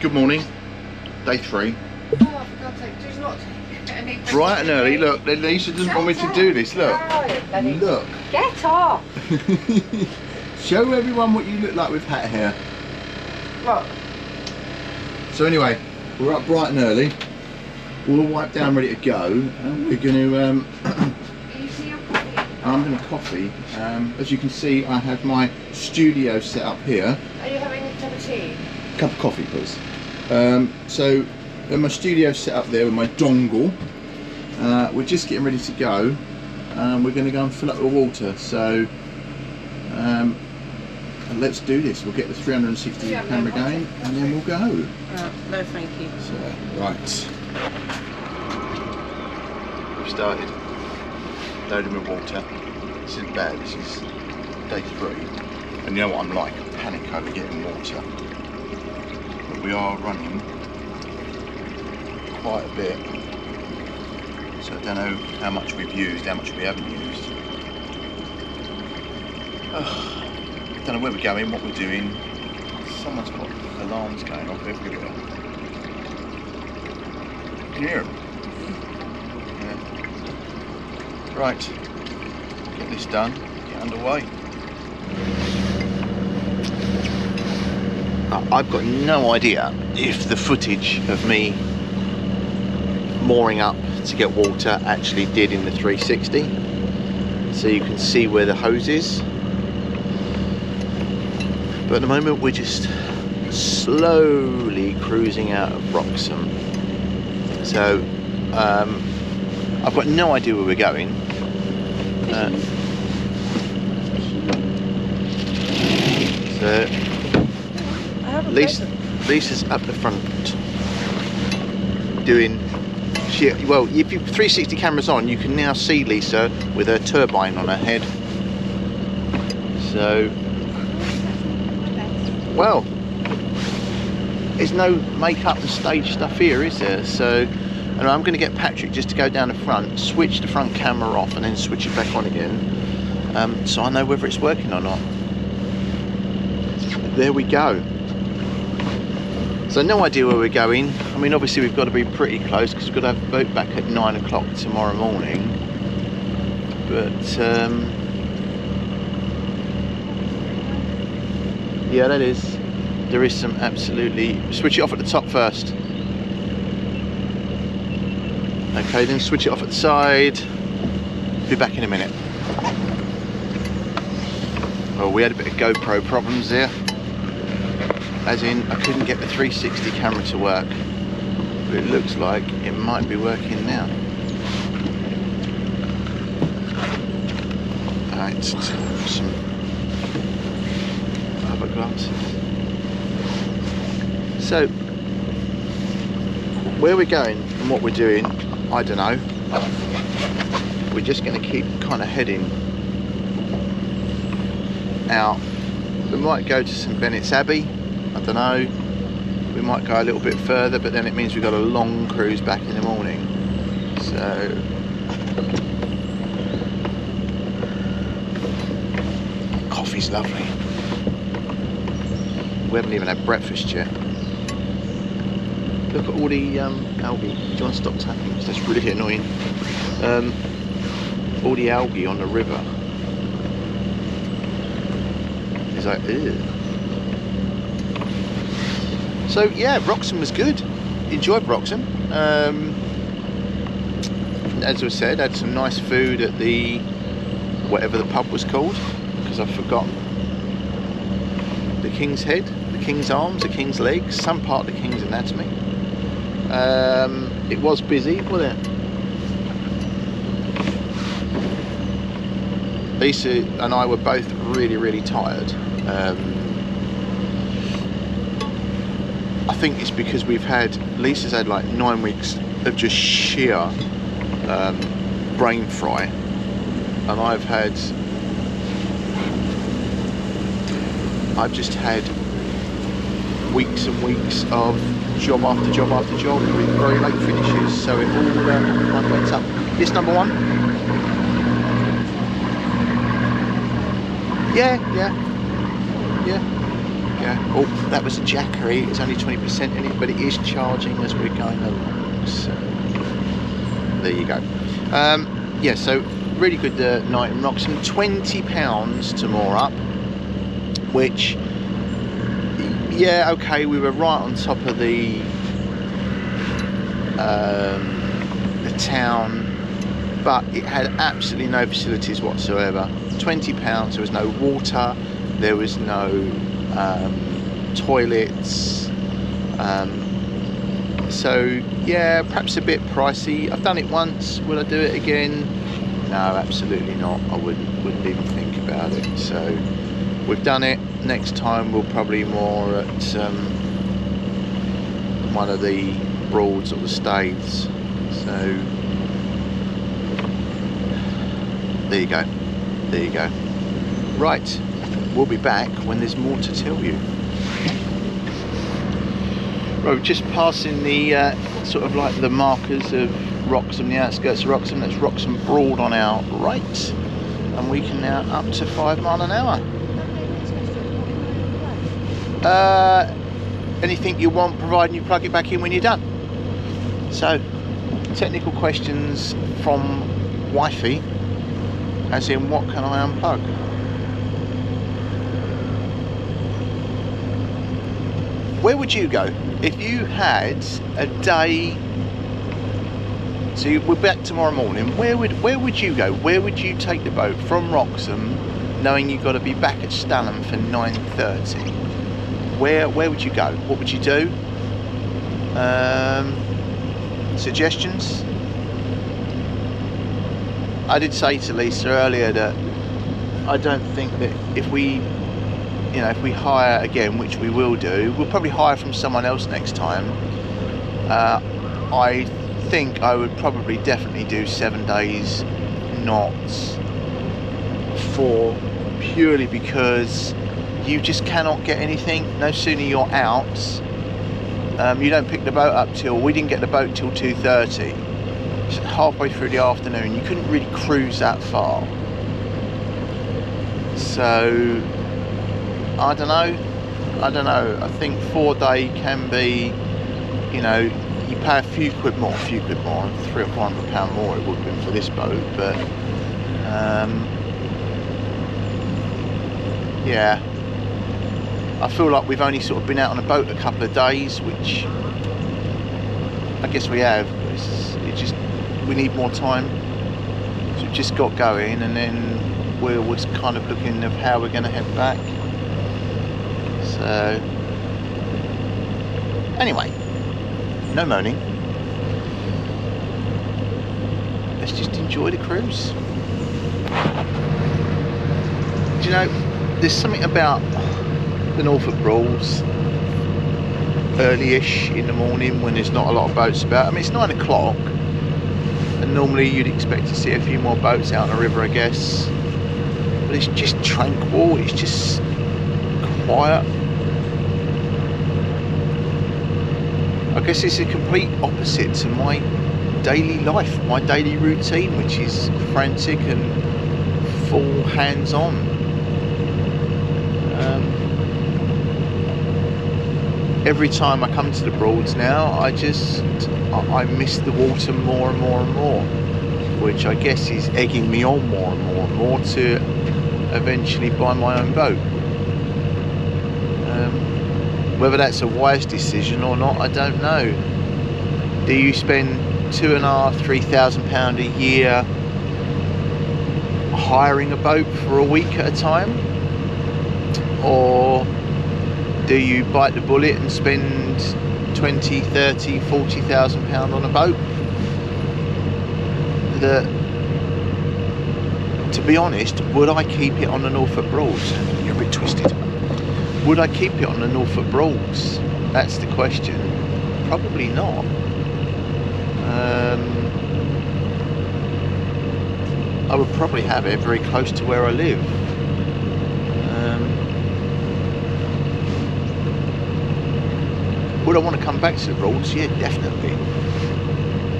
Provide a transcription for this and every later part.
Good morning, day 3. Oh, for God's sake, do not get any Bright and early. Look, Lisa doesn't want me to do this. Look, look. Get off. Show everyone what you look like with hat hair. What? So anyway, we're up bright and early. All wiped down, ready to go. And we're going to. I'm going to coffee. As you can see, I have my studio set up here. Are you having a cup of tea? Cup of coffee, please. So my studio set up there with my dongle. We're just getting ready to go. We're going to go and fill up the water. So let's do this. We'll get the 360 camera going, and then we'll go. No, thank you. So, right. We've started loading with water. This isn't bad. This is day 3, and you know what I'm like. I panic over getting water. But we are running quite a bit, so I don't know how much we've used, how much we haven't used. I don't know where we're going, what we're doing. Someone's got alarms going off everywhere. Can you hear them? Yeah. Right, get this done, get underway. I've got no idea if the footage of me mooring up to get water actually did in the 360. So you can see where the hose is. But at the moment we're just slowly cruising out of Wroxham. So I've got no idea where we're going. So Lisa's up the front doing shit. Well, if you 360 cameras on, you can now see Lisa with her turbine on her head. So, well, there's no makeup and stage stuff here, is there? So, and I'm going to get Patrick just to go down the front, switch the front camera off, and then switch it back on again, so I know whether it's working or not. There we go. So no idea where we're going. I mean, obviously we've got to be pretty close because we've got to have the boat back at 9 o'clock tomorrow morning. But yeah, there is some absolutely. Switch it off at the top first. Okay, then switch it off at the side. Be back in a minute. Well, we had a bit of GoPro problems there. As in, I couldn't get the 360 camera to work, but it looks like it might be working now. Right, some other glasses. So, where we're going and what we're doing, I don't know. We're just going to keep kind of heading out. We might go to St Benet's Abbey. I don't know, we might go a little bit further, but then it means we've got a long cruise back in the morning. So coffee's lovely. We haven't even had breakfast yet. Look at all the algae. Do you want to stop tapping? Because that's really annoying. All the algae on the river. It's like, ew. So yeah, Wroxham was good. Enjoyed Wroxham. As I said, had some nice food at the whatever the pub was called, because I've forgotten. The King's Head, the King's Arms, the King's Legs, some part of the King's Anatomy. It was busy, wasn't it? Lisa and I were both really tired. I think it's because Lisa's had like 9 weeks of just sheer brain fry, and I've just had weeks and weeks of job after job after job with very late finishes, so it all kind of went up. This number 1? Yeah. go. Oh, that was a Jackery. It's only 20% in it, but it is charging as we're going along. So there you go. Yeah, so really good night in Wroxham. £20 to moor up, which, yeah, okay, we were right on top of the town, but it had absolutely no facilities whatsoever. £20, there was no water, there was no toilets, so yeah, perhaps a bit pricey. I've done it once. Would I do it again? No, absolutely not. I wouldn't even think about it. So we've done it. Next time we'll probably moor at one of the Broads or the Staithes. So there you go. There you go. Right, we'll be back when there's more to tell you. Right, just passing the sort of like the markers of Wroxham, the outskirts of Wroxham. That's Wroxham Broad on our right, and we can now up to 5 miles an hour. Anything you want, providing you plug it back in when you're done. So, technical questions from wifey, as in what can I unplug? Where would you go if you had a day? So we're back tomorrow morning. Where would you go? Where would you take the boat from Wroxham, knowing you've got to be back at Stalham for 9:30? Where would you go? What would you do? Suggestions? I did say to Lisa earlier that I don't think that if we hire again, which we will do, we'll probably hire from someone else next time. I think I would probably definitely do 7 days, not 4, purely because you just cannot get anything. No sooner you're out, you don't pick the boat up we didn't get the boat till 2:30. So halfway through the afternoon, you couldn't really cruise that far. So I don't know. I think 4 day can be, you pay a few quid more, £300 or £400 more it would have been for this boat, but yeah, I feel like we've only sort of been out on a boat a couple of days, which I guess we have. We need more time, so we've just got going, and then we're kind of looking at how we're going to head back. So anyway, no moaning. Let's just enjoy the cruise. Do you know, there's something about the Norfolk Broads early-ish in the morning when there's not a lot of boats about. I mean, it's 9 o'clock, and normally you'd expect to see a few more boats out on the river, I guess. But it's just tranquil. It's just quiet. I guess it's a complete opposite to my daily life, my daily routine, which is frantic and full hands-on. Every time I come to the Broads now, I miss the water more and more and more, which I guess is egging me on more and more and more to eventually buy my own boat. Whether that's a wise decision or not, I don't know. Do you spend £2,500–3,000 a year hiring a boat for a week at a time, or do you bite the bullet and spend £20,000, £30,000, £40,000 on a boat? To be honest, would I keep it on the Norfolk Broads? You're a bit twisted. Would I keep it on the Norfolk Broads? That's the question. Probably not. I would probably have it very close to where I live. Would I want to come back to the Broads? Yeah, definitely.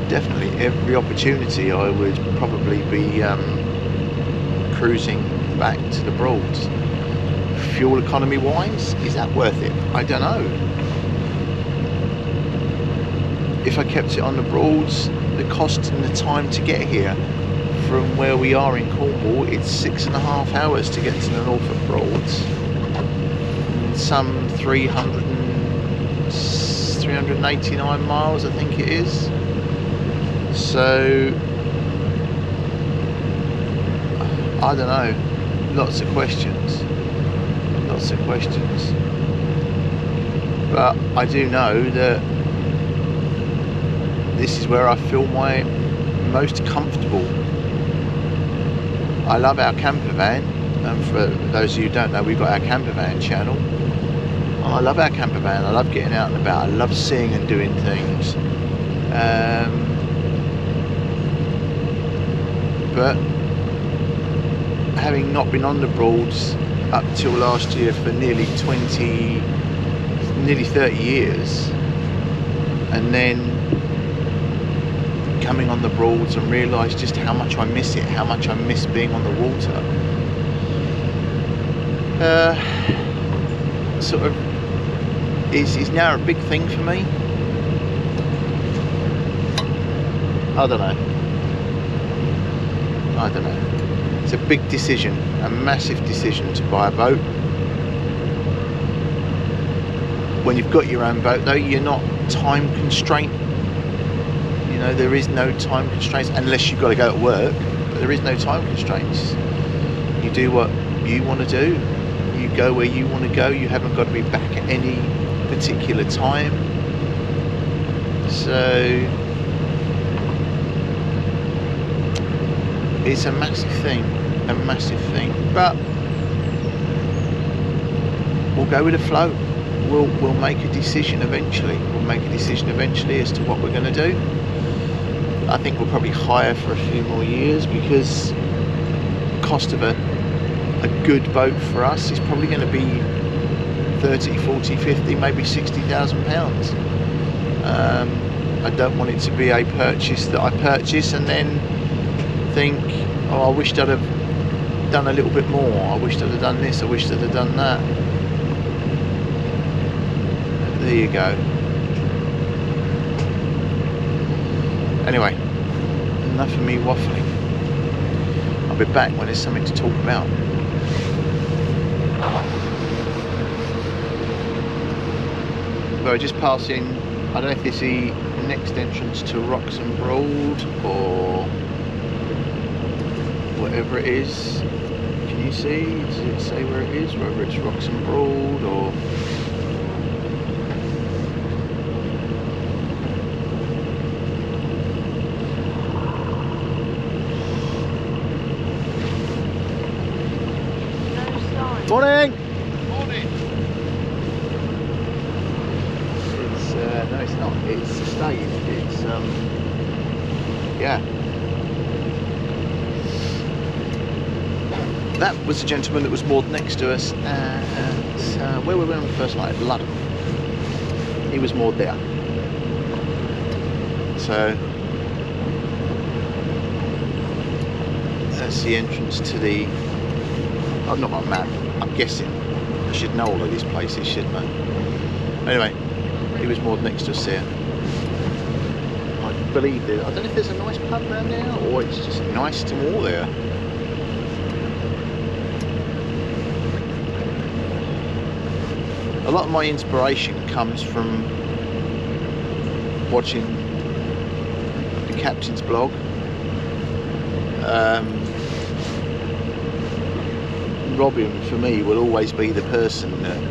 Definitely. Every opportunity I would probably be cruising back to the Broads. fuel economy wise, is that worth it? I don't know. If I kept it on the Broads, the cost and the time to get here from where we are in Cornwall, it's 6.5 hours to get to the Norfolk Broads. Some 389 miles, I think it is. So I don't know. Lots of questions. But I do know that this is where I feel my most comfortable. I love our camper van, and for those of you who don't know, we've got our camper van channel. I love our camper van. I love getting out and about. I love seeing and doing things. But having not been on the Broads up till last year for nearly 30 years, and then coming on the Broads and realise just how much I miss it, how much I miss being on the water. Sort of is now a big thing for me. I don't know. It's a big decision, a massive decision to buy a boat. When you've got your own boat though, you're not time constrained. You know, there is no time constraints unless you've got to go at work, but there is no time constraints. You do what you want to do, you go where you want to go, you haven't got to be back at any particular time. So it's a massive thing, but we'll go with the flow. We'll make a decision eventually. As to what we're going to do. I think we'll probably hire for a few more years, because the cost of a good boat for us is probably going to be 30, 40, 50, maybe £60,000. I don't want it to be a purchase that I purchase and then think, oh, I wished I'd have done a little bit more, I wished I'd have done this, I wished I'd have done that. There you go. Anyway, enough of me waffling. I'll be back when there's something to talk about. So just passing, I don't know if it's the next entrance to Wroxham Broad or whatever it is. Can you see? Does it say where it is? Whether it's Wroxham Broad or... Morning! Morning! It's, no it's not, it's a stage, it's, yeah. That was the gentleman that was moored next to us at, where we went on the first night, at Ludden. He was moored there. So, that's the entrance to the, I've not got a map. I'm guessing. I should know all of these places, shouldn't I? Anyway, he was moored next to us here. I believe there, I don't know if there's a nice pub around there or it's just nice to moor there. A lot of my inspiration comes from watching the captain's blog. Robin, for me, will always be the person that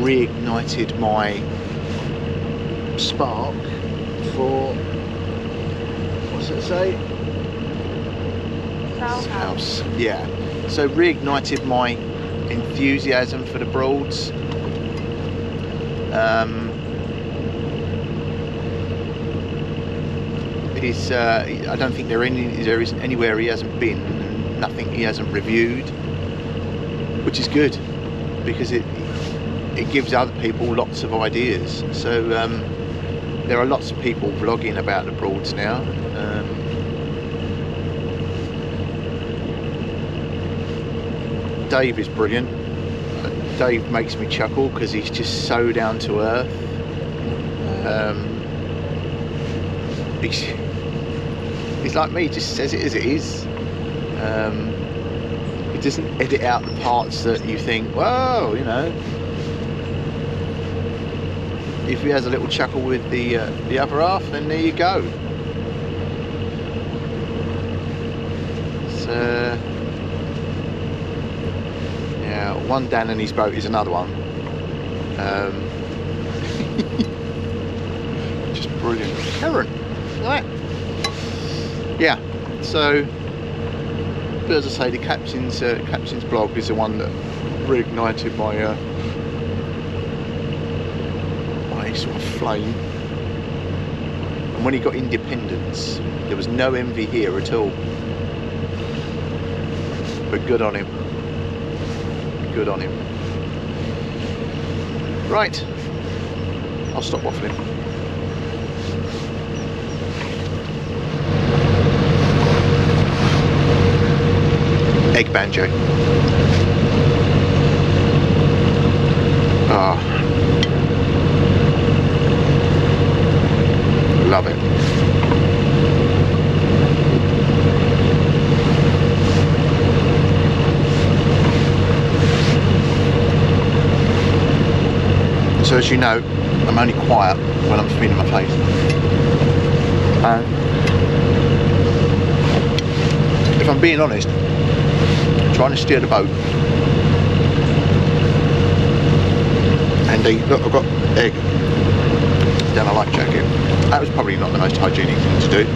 reignited my spark for, what's it say? House. Yeah. So reignited my enthusiasm for the Broads. I don't think there isn't anywhere he hasn't been. Nothing he hasn't reviewed, which is good because it gives other people lots of ideas. So there are lots of people vlogging about the Broads now. Dave is brilliant. Dave makes me chuckle because he's just so down to earth. He's like me, just says it as it is. He doesn't edit out the parts that you think, whoa, you know. If he has a little chuckle with the other half, then there you go. So yeah, one Dan and his boat is another one. Just brilliant. Karen, right? Yeah. So, but as I say, the captain's blog is the one that reignited my my sort of flame. And when he got independence, there was no envy here at all. But good on him. Good on him. Right. I'll stop waffling. Egg banjo. Ah. Love it. So as you know, I'm only quiet when I'm spinning my face. If I'm being honest, I'm trying to steer the boat. And look, I've got egg down a life jacket. That was probably not the most hygienic thing to do.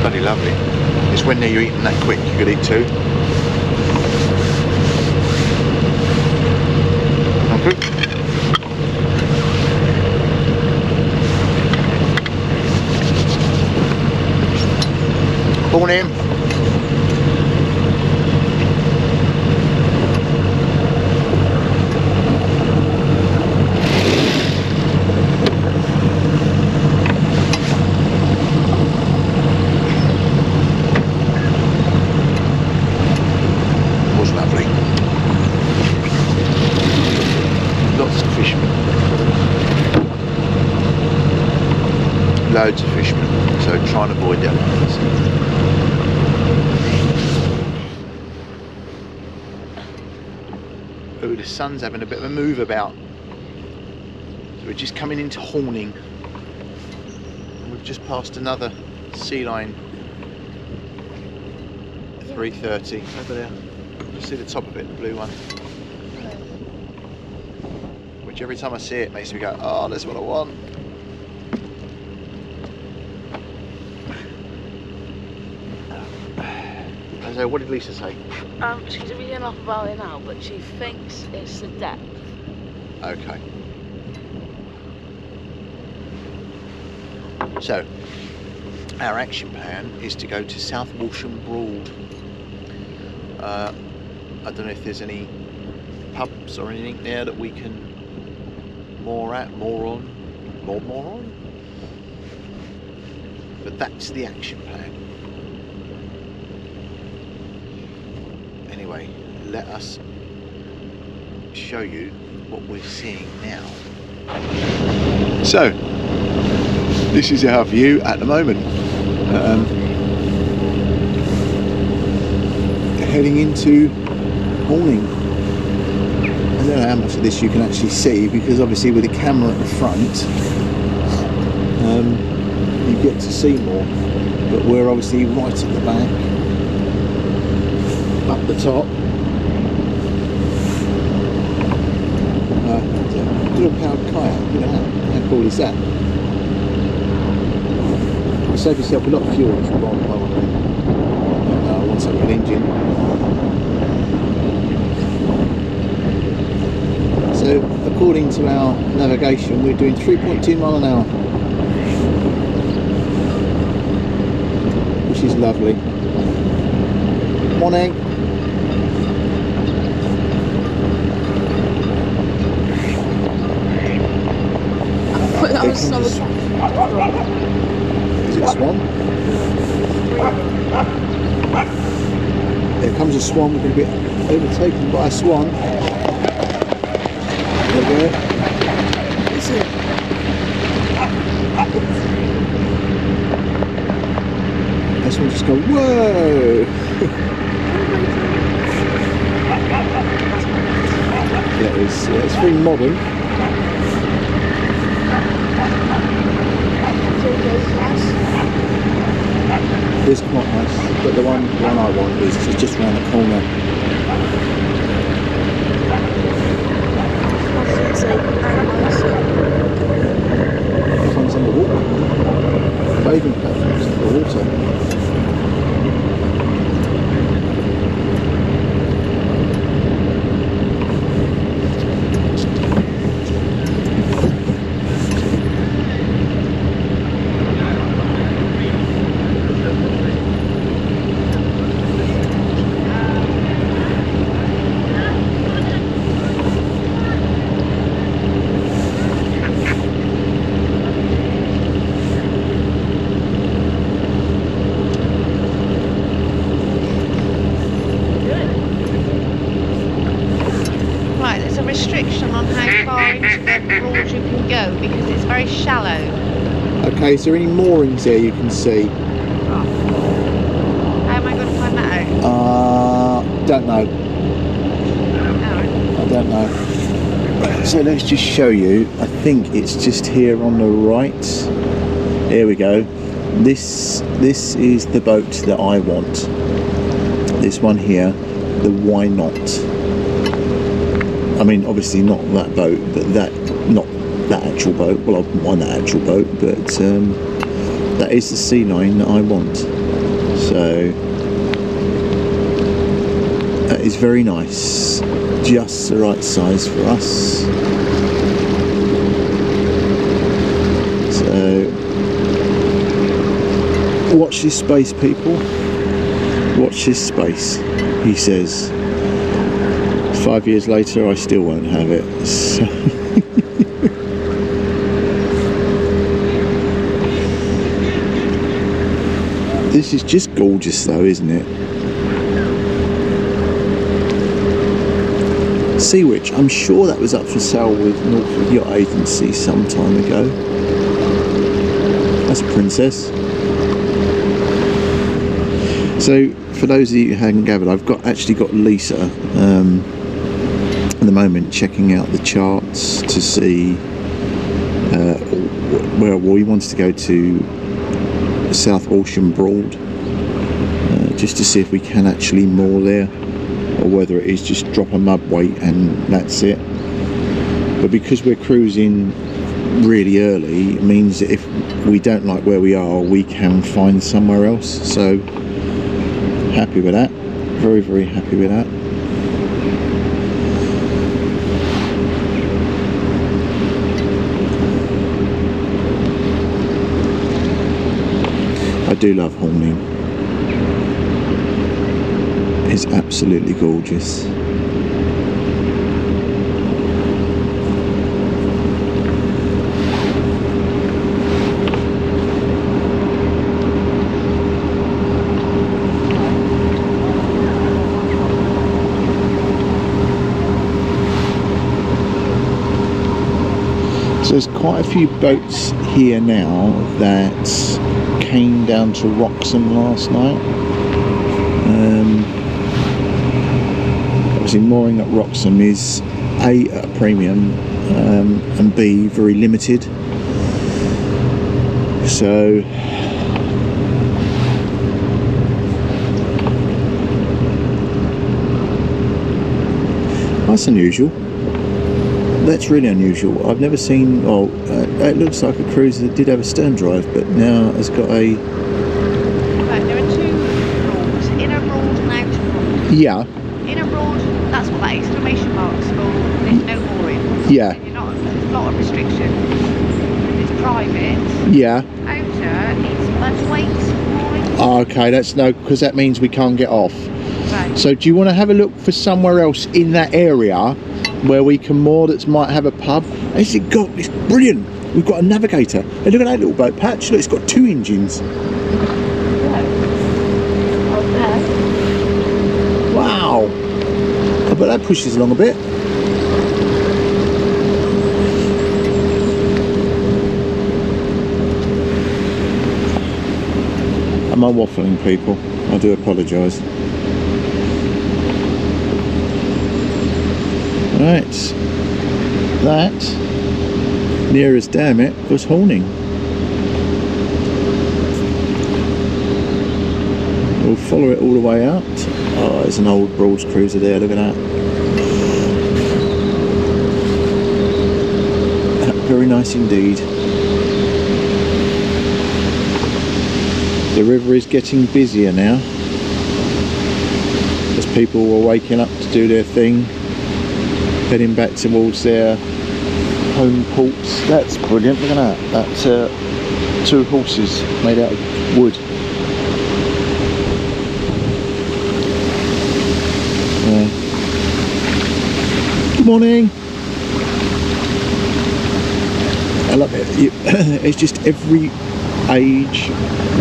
Bloody lovely. It's when you're eating that quick, you could eat two. Born in. Loads of fishermen, so try and avoid them. Oh, the sun's having a bit of a move about. So we're just coming into Horning. And we've just passed another sea line 330 over there. You see the top of it, the blue one. Which every time I see it makes me go, oh, that's what I want. So what did Lisa say? She's reading off about it now, but she thinks it's the depth. Okay. So, our action plan is to go to South Wroxham Broad. I don't know if there's any pubs or anything there that we can moor on. But that's the action plan. Anyway, let us show you what we're seeing now. So, this is our view at the moment. Heading into Horning. I don't know how much of this you can actually see, because obviously with the camera at the front, you get to see more. But we're obviously right at the back. Up the top, little powered kayak. Look at that! How cool is that? You save yourself a lot of fuel if you buy one. I want something with an engine. So, of according to our navigation, we're doing 3.2 mile an hour, which is lovely. Morning. That was so Is it a swan? Here comes a swan. We're going to be overtaken by a swan. There we go. Is it? This one just go, whoa! Yeah, it's very modern. It's quite nice, but the one I want is just around the corner. This one's in the water. Bathing platforms in the water. Restriction on how far into the Broads you can go because it's very shallow. Okay, is there any moorings there you can see? Oh. How am I going to find that out? Don't know. I don't know. Right, so let's just show you. I think it's just here on the right. Here we go. This is the boat that I want. This one here, the Why Not. I mean, obviously not that boat, but not that actual boat. Well, I wouldn't want that actual boat, but that is the sea line that I want. So that is very nice, just the right size for us. So watch this space, people. Watch this space, he says. 5 years later, I still won't have it. So this is just gorgeous, though, isn't it? Sea Witch. I'm sure that was up for sale with Norfolk Yacht Agency some time ago. That's a princess. So, for those of you who hadn't gathered, I've actually got Lisa. At the moment checking out the charts to see where we wanted to go to South Wroxham Broad, just to see if we can actually moor there, or whether it is just drop a mud weight and that's it. But because we're cruising really early, it means that if we don't like where we are, we can find somewhere else. So happy with that, very, very happy with that. I do love Horning. It's absolutely gorgeous. So there's quite a few boats here now that came down to Wroxham last night. Obviously mooring at Wroxham is A, at a premium, and B, very limited. So that's unusual. That's really unusual. I've never seen, it looks like a cruiser that did have a stern drive, but now has got a... Right, there are two Broads, inner Broad and outer Broad. Yeah. Inner Broad, that's what that exclamation mark's for. There's no mooring. Yeah. There's not a restriction. It's private. Yeah. Outer needs much weight. Oh, okay, that's no, because that means we can't get off. Right. So do you want to have a look for somewhere else in that area where we can moor that might have a pub? It's brilliant. We've got a navigator. Hey, look at that little boat, Patch. Look, it's got 2 engines. Wow. I bet that pushes along a bit. Am I waffling, people? I do apologise. Right, that, near as damn it, was Horning. We'll follow it all the way out. Oh, there's an old Broads cruiser there, look at that. Very nice indeed. The river is getting busier now as people are waking up to do their thing, heading back towards their home ports. That's brilliant, look at that. That's 2 horses made out of wood. Good morning. I love it. It's just every age,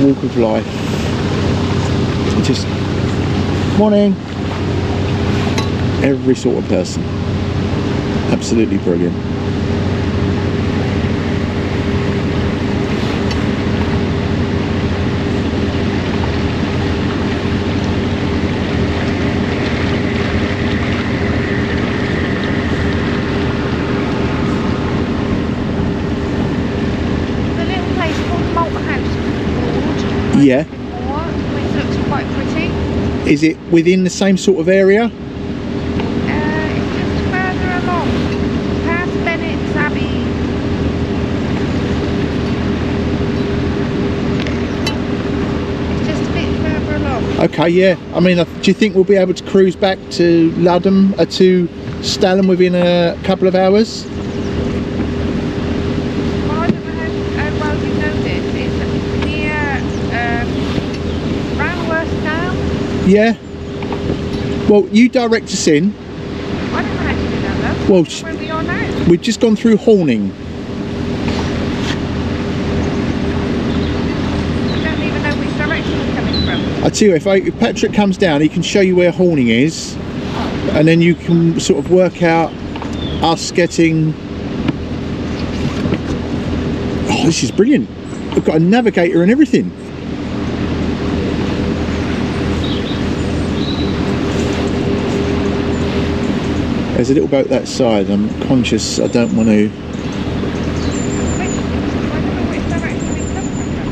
walk of life. Just morning. Every sort of person. Absolutely brilliant. Yeah. Which looks quite pretty. Is it within the same sort of area? It's just further along, past Bennett's Abbey. It's just a bit further along. Okay, yeah. I mean, do you think we'll be able to cruise back to Ludham, to Stalham within a couple of hours? Well, I don't know how well you know this. It's near Ranworth now. Yeah. Well, you direct us in. I don't know how to do that though. Well, Where we are now. we've just gone through Horning. I don't even know which direction it's coming from. I tell you, if Patrick comes down, he can show you where Horning is, and then you can sort of work out us getting. Oh, this is brilliant. We've got a navigator and everything. There's a little boat that side. I'm conscious I don't want to. I don't know which direction it's coming from.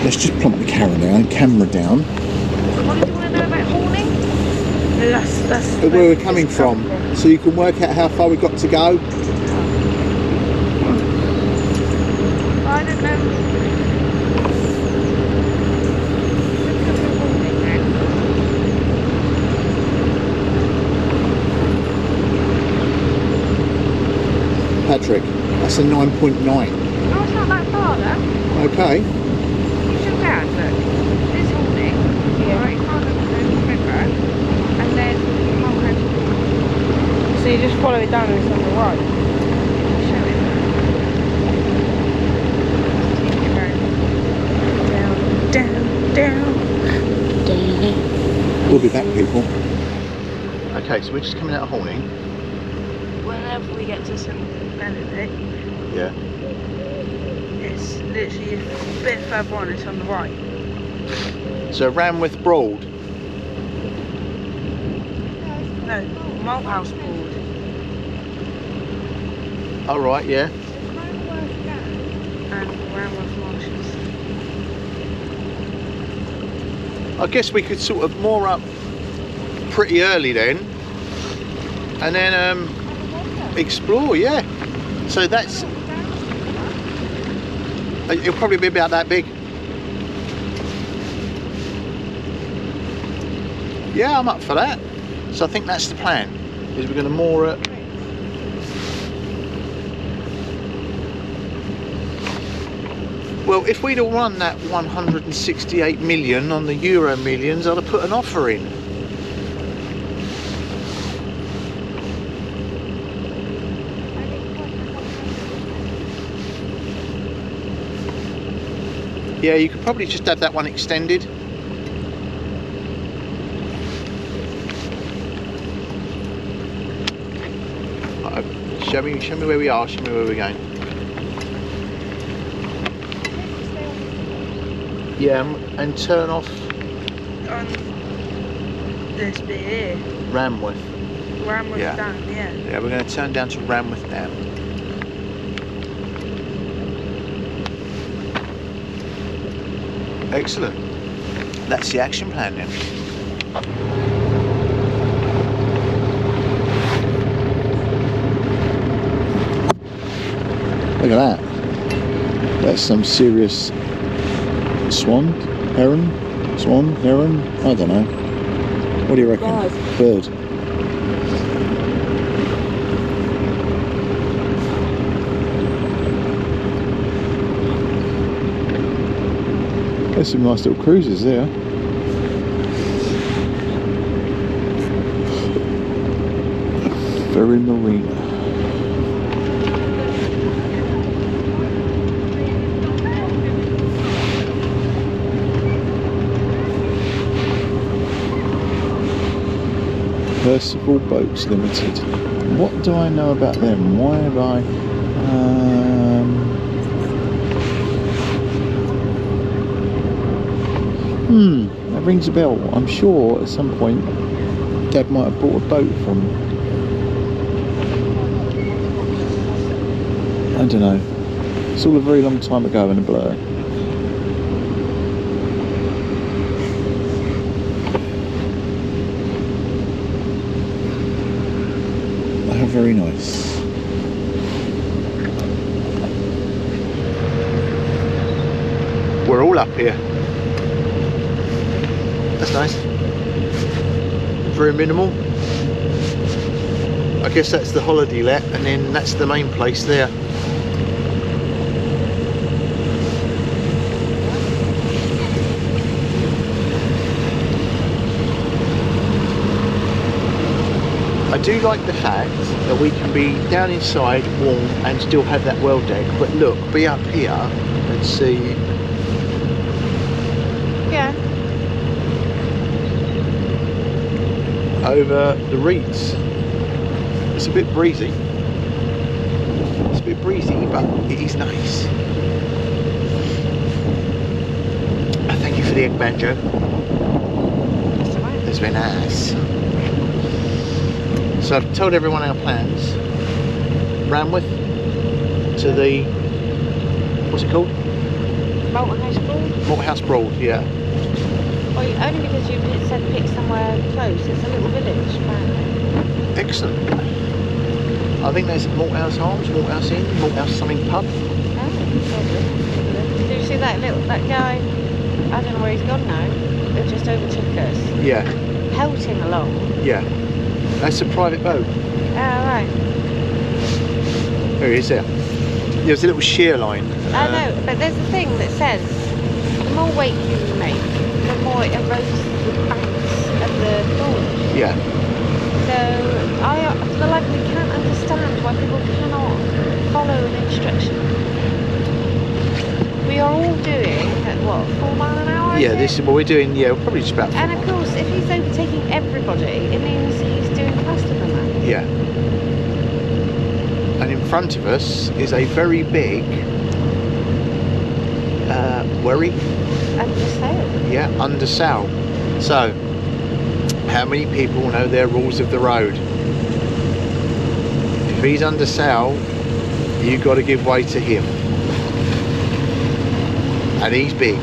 Let's just plump the camera down. What did you want to know about Horning? That's Where we're coming from, so you can work out how far we've got to go. I don't know. Patrick, that's a 9.9. Oh, it's not that far though. Okay. You should down, look. This Horning, right, kind of the river, and then So you just follow it down and it's on the right. show it. Down. We'll be back, people. Okay, so we're just coming out of Horning. Whenever we get to St Benedict, Yeah. it's literally a bit further on, it's on the right. So Ranworth Broad. No, Malthouse Broad. All right, yeah. And Ranworth Marshes. I guess we could sort of moor up pretty early then, and then explore. Yeah. So that's. It'll probably be about that big. Yeah, I'm up for that. So I think that's the plan, is we're going to moor it. Well, if we'd have run that 168 million on the Euro Millions, I'd have put an offer in. Yeah, you could probably just have that one extended. Show me where we are, show me where we're going. Yeah, and turn off On this bit here. Ranworth. Ranworth Yeah. Dam, yeah. Yeah, we're going to turn down to Ranworth Dam. Excellent. That's the action plan then. Look at that. That's some serious swan, heron, swan, heron, I don't know. What do you reckon? Bird. There's some nice little cruisers there. Ferry Marina. Percival Boats Limited. What do I know about them? Why have I... that rings a bell. I'm sure at some point Dad might have bought a boat from... I don't know. It's all a very long time ago and a blur. Very nice. We're all up here. That's nice. Very minimal. I guess that's the holiday let, and then that's the main place there. I do like the fact that we can be down inside, warm, and still have that well deck, but look, be up here and see. Yeah. Over the reeds. It's a bit breezy. It's a bit breezy, but it is nice. Thank you for the egg banjo. That's all right. It's very nice. So I've told everyone our plans. Ranworth to the, what's it called? Motor Broad? Motor Broad, yeah. Well, only because you said pick somewhere close. It's a little village, apparently. Excellent. I think there's Malthouse Arms, Malthouse Inn, Malthouse something pub. Oh, probably. Did you see that guy? I don't know where he's gone now. That just overtook us. Yeah. Pelting along. Yeah. That's a private boat. Oh, right. There he is there. There's a little shear line. I know, but there's a thing that says the more weight you make, the more it erodes the banks of the pool. Yeah. So I feel like we can't understand why people cannot follow an instruction. We are all doing at what, 4 miles an hour? Yeah, this is what we're doing. Yeah, probably just about. And of course, if he's overtaking everybody, it means he's doing faster than that. Yeah. And in front of us is a very big wherry. Under sail. Yeah, under sail. So, how many people know their rules of the road? If he's under sail, you've got to give way to him. And he's big.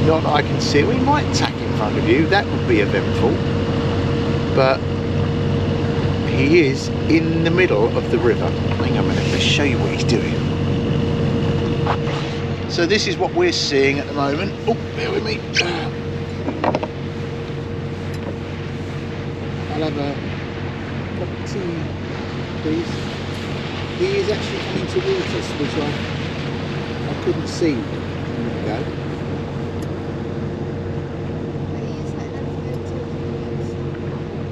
Not that I can see. We might tack in front of you. That would be eventful. But he is in the middle of the river. Hang on a minute. Let's show you what he's doing. So this is what we're seeing at the moment. Oh, bear with me. I'll have a cup of tea, please. He is actually coming towards us, which I couldn't see a minute ago.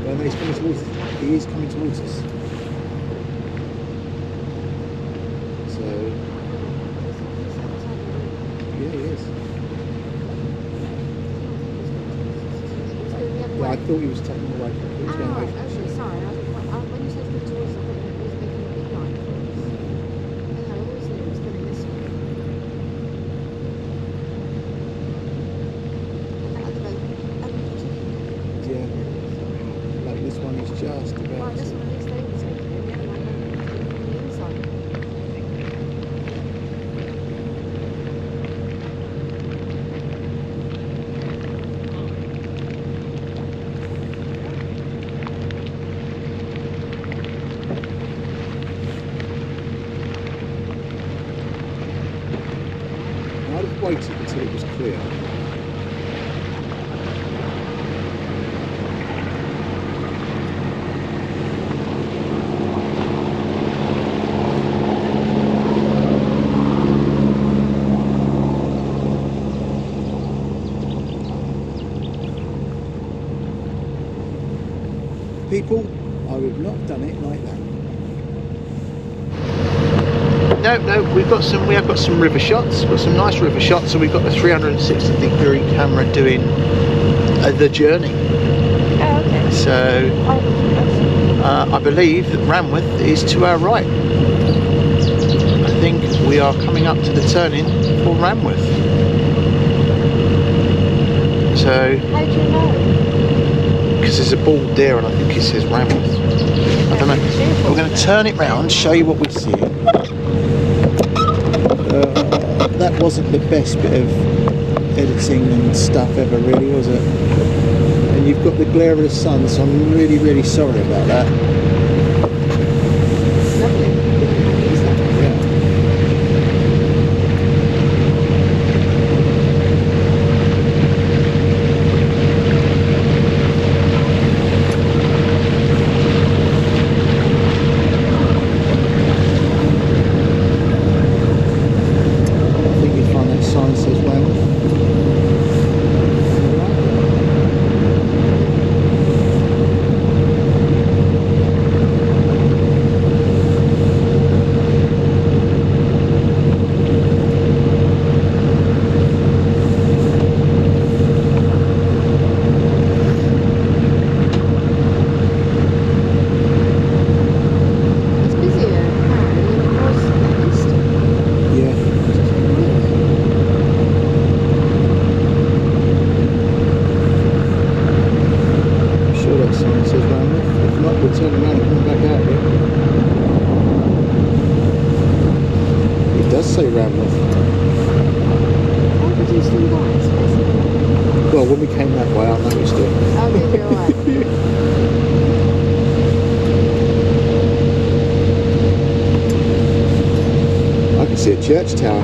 Well, no, he's coming towards us. He is coming towards us. So, yeah, he is. Yeah, I thought he was taking away from he was going away from us. Actually, sorry. When you said coming towards us, I thought he was making a big line for us. I always knew it was coming this way. Yeah. Like this one is just about. Right, this one is taking the other one from the inside. I'd have waited until it was clear. People, I would not have done it like that. No, we have got some river shots. Got some nice river shots. So we've got the 360-degree camera doing the journey. Oh, okay. So I believe that Ranworth is to our right. I think we are coming up to the turning for Ranworth. So, How do you know? because there's a board there and I think it says Ranworth. I don't know. We're going to turn it round, show you what we see. That wasn't the best bit of editing and stuff ever, really, was it? And you've got the glare of the sun, so I'm really, really sorry about that. Lovely. Yeah. Well, when we came that way, I noticed it. Oh, did you? Alright. I can see a church tower.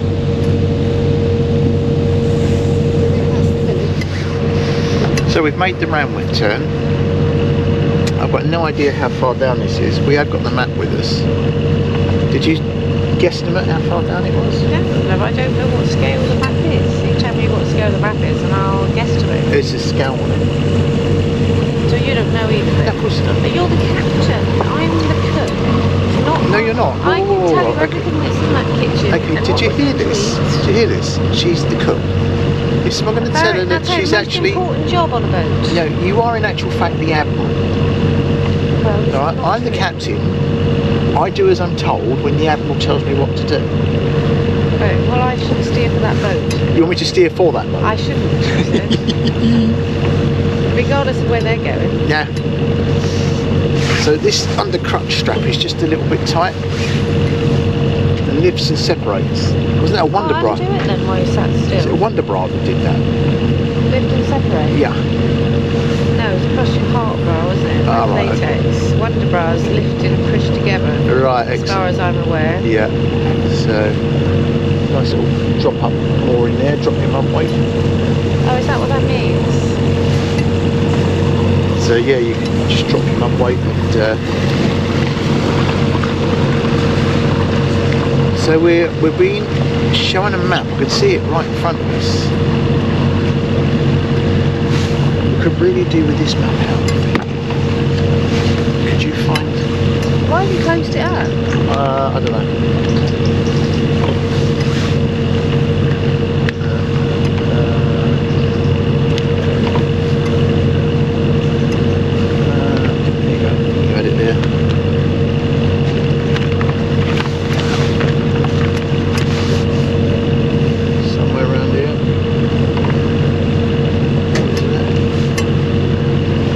So we've made the Ranworth turn. I've got no idea how far down this is. We have got the map with us. Did you guesstimate how far down it was? No, I don't know what scale the map is. You tell me what scale the map is and I'll guesstimate. It's a scale on it. So you don't know either? Yeah, of course not. But you're the captain. I'm the cook. No, you're not. I can tell you okay. everything that's in that kitchen. Okay, and did you what hear we this? eat. Did you hear this? She's the cook. Yes, I'm going to tell her that That's she's the most actually... important job on a boat. No, you are in actual fact the admiral. Well, it's Alright, not I'm the true. captain. I do as I'm told when the admiral tells me what to do. Right, well, I shouldn't steer for that boat. You want me to steer for that boat? I shouldn't. Regardless of where they're going. Yeah. So this under crutch strap is just a little bit tight and lifts and separates. Wasn't that a Wonder Bra? I'll do it then while you sat Is it a still. Wonder Bra that did that? Lift and separate? Yeah. No, it's crush and heart bra, wasn't it? Ah, right, Latex. Wonder bras lifted and pushed together. Right, As far excellent. as I'm aware. Yeah. So nice little drop up more in there, drop him up weight. Oh, is that what that means? So yeah, you can just drop enough weight and so we're being shown a map. I could see it right in front of us. We could really do with this map out. Could you find? Why have you closed it up? I don't know. There you go. You had it there. Somewhere around here. Isn't it?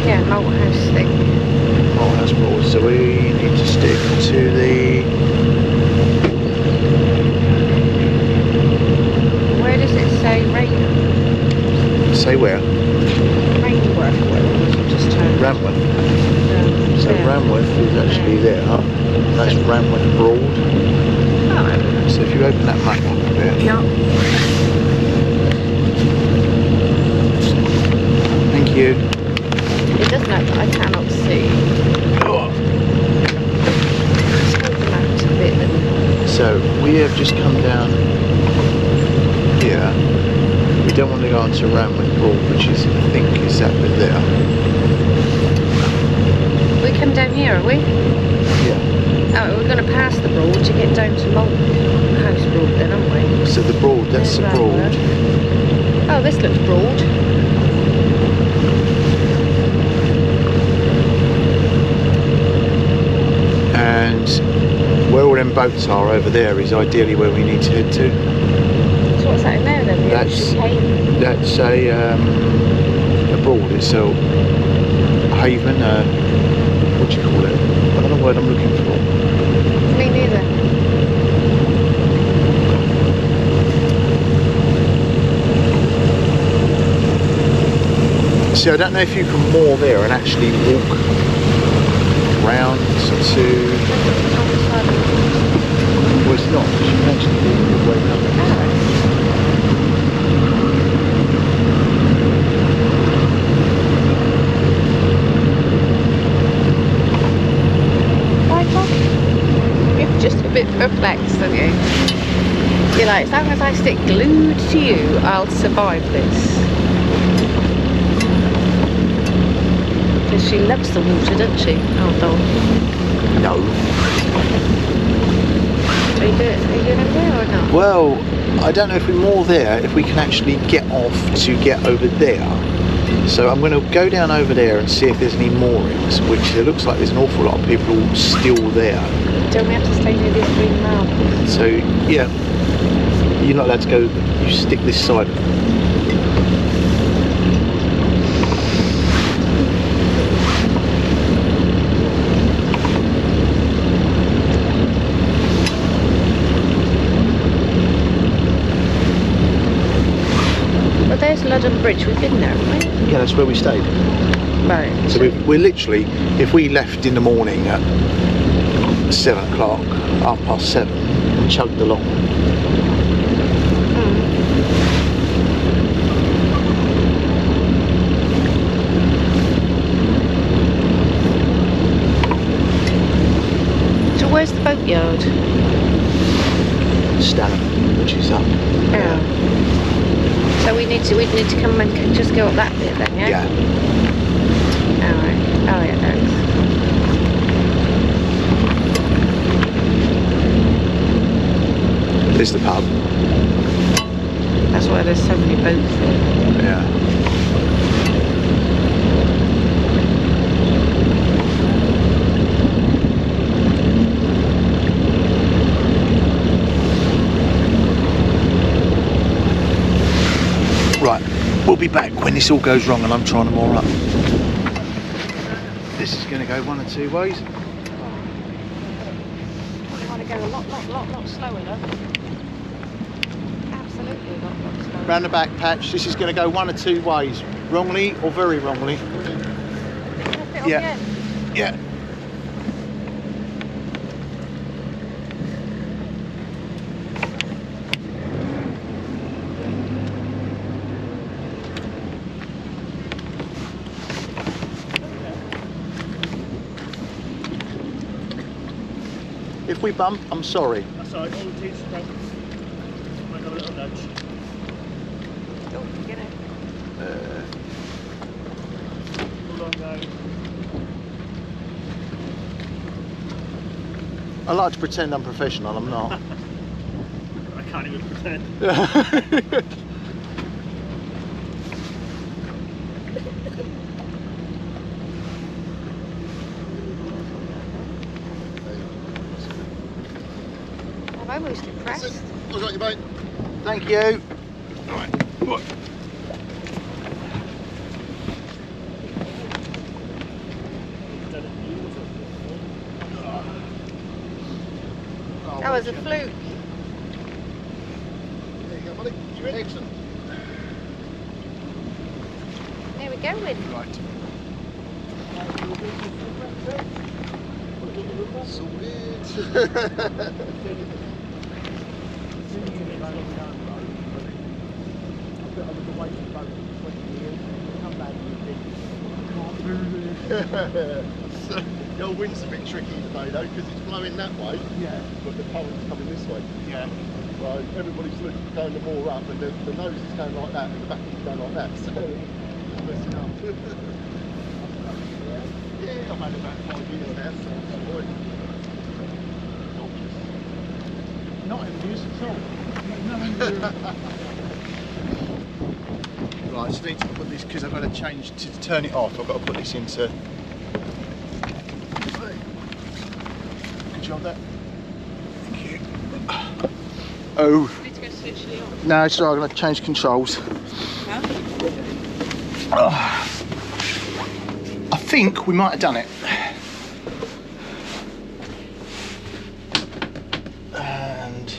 Yeah, Malthouse thing. Malthouse Broads. So we need to stick to the. Where does it say rain? Say where? Ranworth, where it was just turned. Ranworth. So yeah. Ranworth is actually there. That's Ranworth Broad. Oh, So if you open that map up a bit. yeah. Thank you. It does note that I cannot see. Let's hold the map a bit then. So we have just come down here. We don't want to go onto Ranworth Broad, which is, I think, is that bit there. We come down here, are we? Yeah. Oh, we're going to pass the Broad to get down to Malthouse Broad then, aren't we? So the Broad, that's the There's Broad. Ranworth. Oh, this looks broad. And where all them boats are over there is ideally where we need to head to. So what's that in there then? The That's- ocean haven? That's a Broad. It's a haven. What do you call it? I don't know the word I'm looking for. Me neither. See, I don't know if you can moor there and actually walk round to. Well, it's not. You can actually walk your way up. You're just a bit perplexed, aren't you? You're like, as long as I stick glued to you, I'll survive this. Because she loves the water, doesn't she? Oh, dog. No. Are you going over there or not? Well, I don't know if we're more there, if we can actually get off to get over there. So I'm going to go down over there and see if there's any moorings, which it looks like there's an awful lot of people still there. Don't we have to stay near this green mountain? So, yeah, you're not allowed to go, you stick this side of it. But there's London Bridge, we've been there, haven't we? Yeah, that's where we stayed. Right. So we're literally, if we left in the morning at 7 o'clock, 7:30, and chugged along. So where's the boatyard? Stalin, which is up. Yeah. So we'd need to come and just go up that bit then, yeah? Yeah. Alright. Oh yeah, there it is. There's the pub. That's why there's so many boats there. Yeah. Right, we'll be back when this all goes wrong and I'm trying to moor up. This is going to go one or two ways. You want to go a lot slower, love. Absolutely a lot slower. Round the back patch, this is going to go one or two ways. Wrongly or very wrongly. Yeah. Yeah. if we bump, I'm sorry. That's alright, all it is. Might have a little nudge. Don't get it. Pull on now. I like to pretend I'm professional, I'm not. I can't even pretend. I'm almost impressed. I got you, mate. Thank you. Right. What? That was a fluke. There you go, buddy. You in? Excellent. There we go, Win. Right. The old wind's a bit tricky today though, because it's blowing that way, Yeah. but the current's coming this way. Yeah. So everybody's going the more up, and the nose is going like that, and the back is going like that. So it's messing up. Yeah, I've had about 5 years now, so it's boy. Not in use at all. Right, I just need to put this, because I've got to change to turn it off. I've got to put this into. Could you hold that? Thank you. Oh. Need to go switch on. No, it's alright, I'm going to change controls. Huh? I think we might have done it. And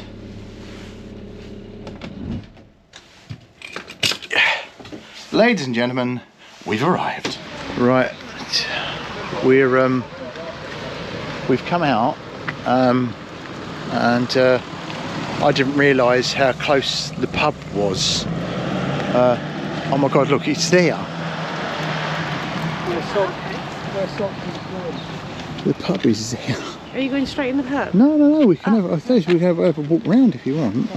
ladies and gentlemen, we've arrived. Right, we've come out, and I didn't realise how close the pub was. Oh my God! Look, it's there. The pub is there. Are you going straight in the pub? No, we can have. I suppose we can have a walk round if you want.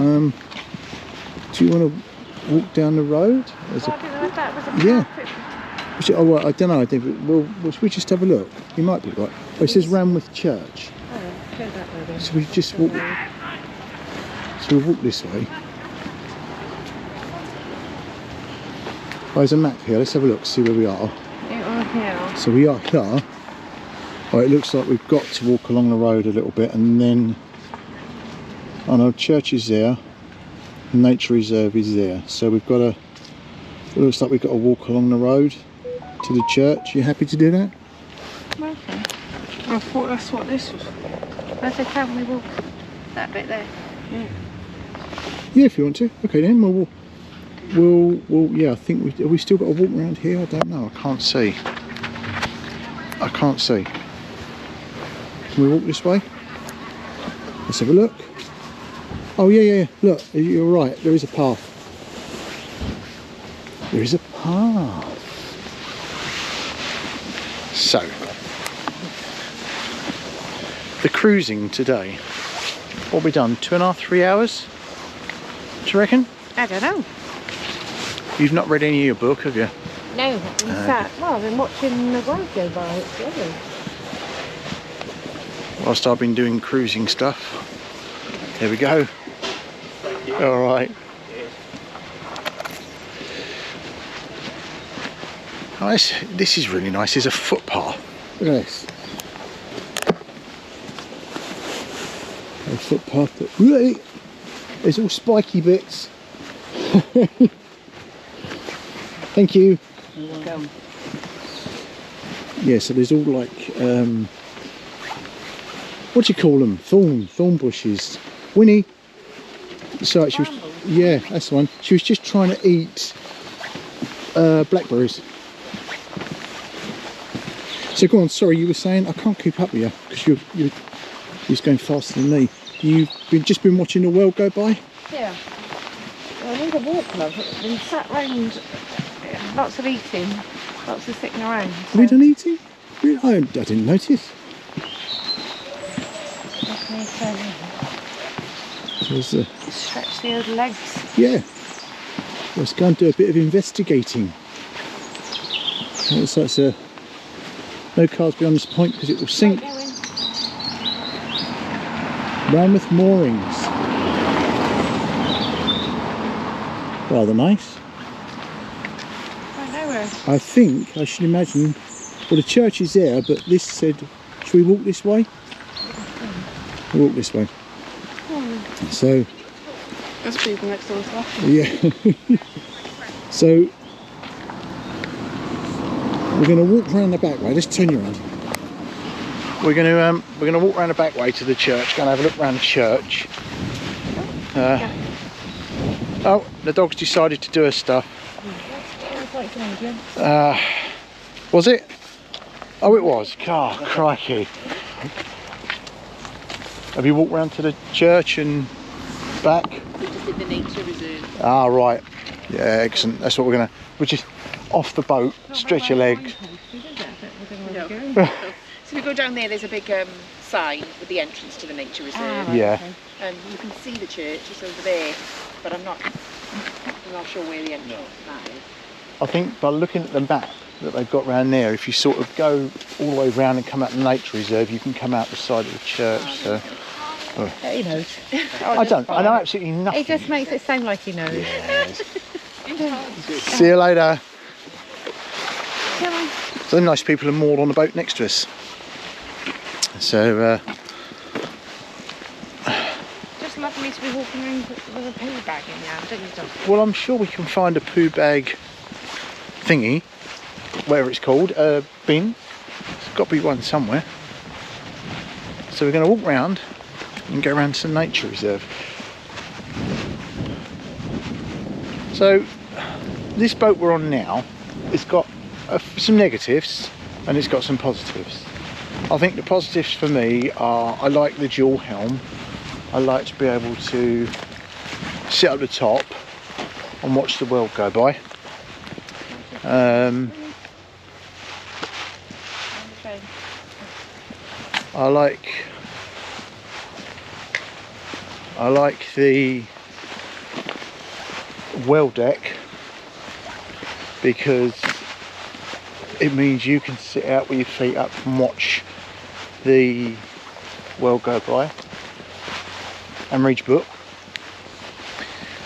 Do you want to walk down the road? There's I didn't know if that was a Yeah. pub. Oh, well, I don't know. I think. Well, should we just have a look? You might be right. Oh, it says Ranworth Church. Oh, go that way then. So we just walk. So we walk this way. Oh, there's a map here. Let's have a look. See where we are. Here. So we are here. Oh, it looks like we've got to walk along the road a little bit, and then. Oh no, church is there. Nature reserve is there. So we've got to. It looks like we've got to walk along the road to the church. You happy to do that? Okay. I thought that's what this was. I said, can't we walk that bit there? Yeah, if you want to. Okay then. We'll yeah. I think have we still got to walk around here? I don't know. I can't see. I can't see. Can we walk this way? Let's have a look. Oh yeah. Look, you're right. There is a path. There is a path. So, the cruising today. What have we done? 2.5, 3 hours? Do you reckon? I don't know. You've not read any of your book, have you? No, I've been well, I've been watching the road go by. It's lovely. Whilst I've been doing cruising stuff. There we go. All right. Nice. This is really nice. There's a footpath. Look at this. A footpath that really there's all spiky bits. Thank you. Welcome. Yeah, so there's all like what do you call them? Thorn bushes. Winnie. So she was, yeah, that's the one. She was just trying to eat blackberries. So go on, sorry, you were saying I can't keep up with you because you're just going faster than me. You've just been watching the world go by? Yeah. Well, I need a walk, love. I've been sat round, lots of eating, lots of sitting around. Have we done eating? Really? I didn't notice. Okay. There's the, Stretch the old legs. yeah. Let's go and do a bit of investigating. It looks like there's no cars beyond this point because it will sink. Ranworth moorings. Rather nice. I think, I should imagine, well, the church is there, but this said, should we walk this way? We'll walk this way. So, There's people next door as well. yeah. So, we're going to walk around the back way. Let's turn you around. We're going to walk around the back way to the church. Going to have a look around the church. Oh, the dog's decided to do her stuff. Was it? Oh, it was. Oh, crikey. Have you walked round to the church and back? We just did the nature reserve. Ah, right. Yeah, excellent. That's what we're going to... Which is off the boat, stretch your legs. No. So we go down there, there's a big sign with the entrance to the nature reserve. Yeah. You can see the church, it's over there, but I'm not sure where the entrance that is. I think by looking at the map that they've got round there, if you sort of go all the way round and come out the nature reserve, you can come out the side of the church. So. He knows. I don't. I know absolutely nothing. He just makes it sound like he knows. Yes. See you later. So nice people are moored on the boat next to us. So. Just love me to be walking around with a poo bag in the hand, don't you, John? Well, I'm sure we can find a poo bag thingy, whatever it's called, bin. There's got to be one somewhere. So we're going to walk round and go around to the nature reserve. So this boat we're on now, it's got some negatives and it's got some positives. I think the positives for me are I like the dual helm. I like to be able to sit up the top and watch the world go by. I like the well deck because it means you can sit out with your feet up and watch the world go by and read your book.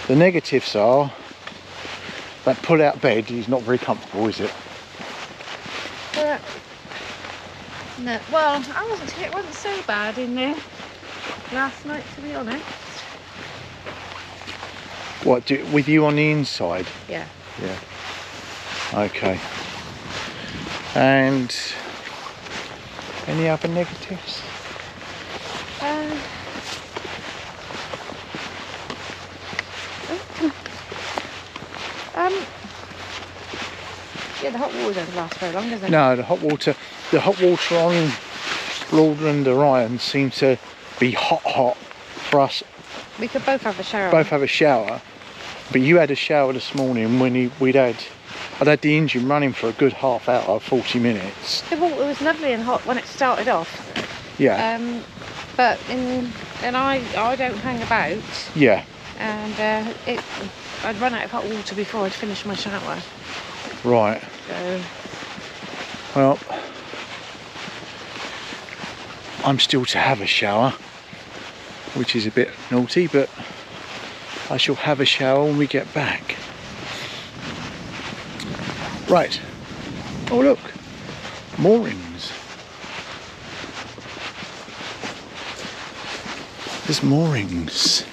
The negatives are that pull out bed is not very comfortable, is it? No, well, it wasn't so bad in there last night, to be honest. What, with you on the inside? Yeah. Yeah. Okay. And any other negatives? Yeah, the hot water doesn't last very long, does it? No, the hot water on Lord and Orion seems to be hot for us. We could both have a shower. Both have a shower, but you had a shower this morning when I'd had the engine running for a good half hour, 40 minutes. The water was lovely and hot when it started off. Yeah. But I don't hang about. Yeah. And I'd run out of hot water before I'd finished my shower. Right. So. Well, I'm still to have a shower, which is a bit naughty, but I shall have a shower when we get back. Right. Oh look, moorings. There's moorings.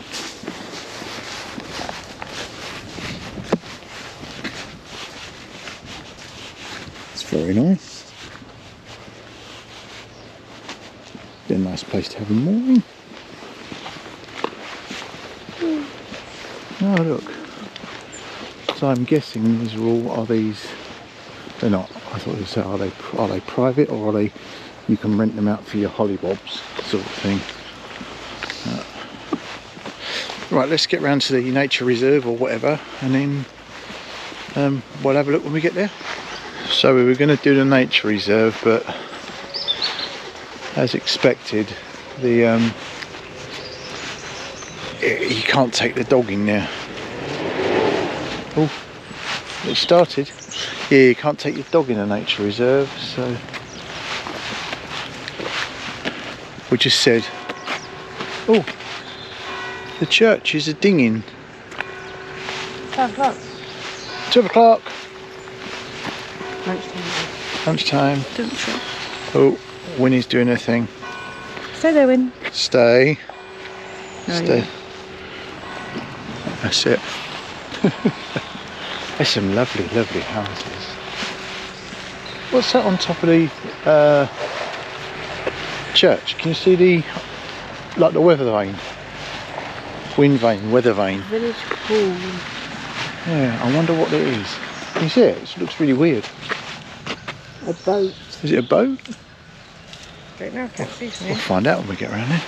It's very nice. Be a nice place to have a mooring. Oh look. So I'm guessing these are these. They're not. I thought they said, are they private or are they? You can rent them out for your hollybobs sort of thing. Right, let's get round to the nature reserve or whatever, and then we'll have a look when we get there. So we were going to do the nature reserve, but as expected, the you can't take the dog in there. Oh, it started. Yeah, you can't take your dog in a nature reserve, so we just said, oh, the church is a dinging. 12 o'clock. 12 o'clock. Lunchtime. Lunchtime. Don't trip. Oh, Winnie's doing her thing. Stay there, Win. Stay. No, Stay. yeah. That's it. There's some lovely, lovely houses. What's that on top of the church? Can you see the, like the weather vane? Wind vane, weather vane. Village pool. Yeah, I wonder what it is. Can you see it? It looks really weird. A boat. Is it a boat? Don't know, I can't see from We'll here. find out when we get around there.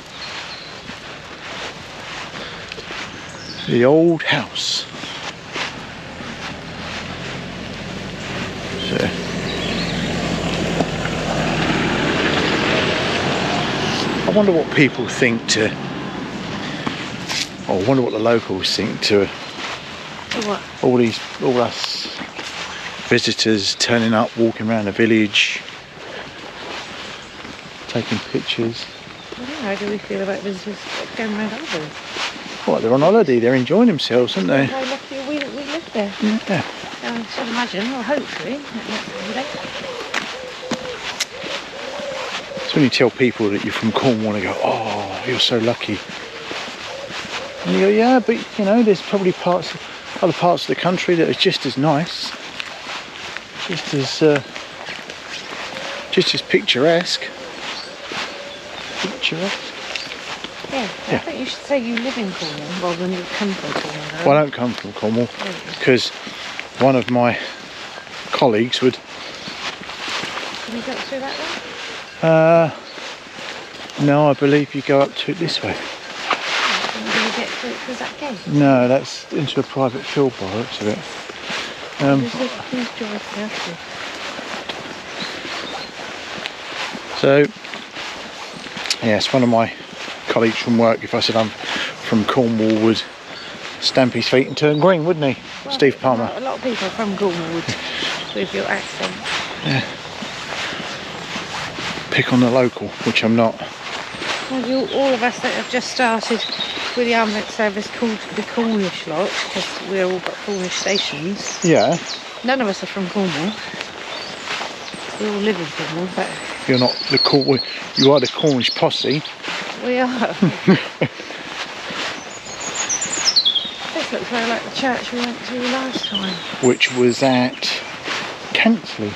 The old house. So, I wonder what people think to, or I wonder what the locals think to What? all us visitors turning up, walking around the village, taking pictures. I don't know, how do we feel about visitors going around holidays? What, they're on holiday, they're enjoying themselves, aren't they? How lucky we live there. Yeah. I should imagine, or hopefully, next holiday. It's when you tell people that you're from Cornwall and they go, oh, you're so lucky. And you go, yeah, but you know, there's probably other parts of the country that are just as nice, just as picturesque. Picturesque? Yeah, Yeah. I think you should say you live in Cornwall rather than you come from Cornwall. Though. Well, I don't come from Cornwall because one of my colleagues would. Can you get through that way? No, I believe you go up to it this way. Can you get through that gate? No, that's into a private field by the looks of it. Who's driving after? So, yes, one of my colleagues from work, if I said I'm from Cornwall, would stamp his feet and turn green, wouldn't he? Well, Steve Palmer. A lot of people from Cornwall would, with your accent. Yeah. Pick on the local, which I'm not. Well, all of us that have just started with the ambulance service called the Cornish lot, because we're all got Cornish stations. Yeah, None of us are from Cornwall. We all live in Cornwall, but you're not the Cornwall. You are the Cornish posse. we are. This looks very like the church we went to last time. Which was at Cantley.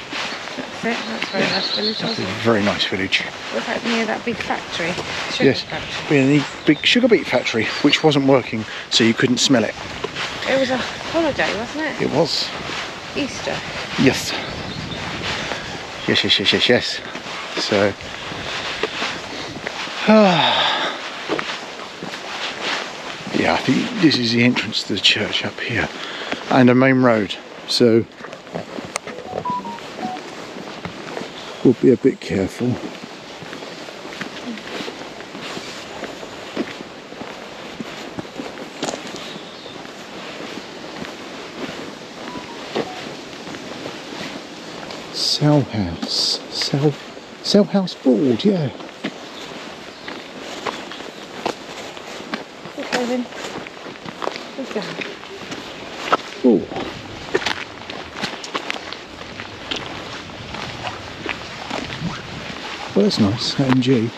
That's it. That's very nice village, It's wasn't a it? very nice village. Was that near that big factory? Sugar Yes, factory. we had a big sugar beet factory, which wasn't working, so you couldn't smell it. It was a holiday, wasn't it? It was. Easter. Yes. Yes. So. Yeah, I think this is the entrance to the church up here, and a main road. So we'll be a bit careful. Cell house board, yeah. Okay then. Let's go. Oh. Well, that's nice, MG.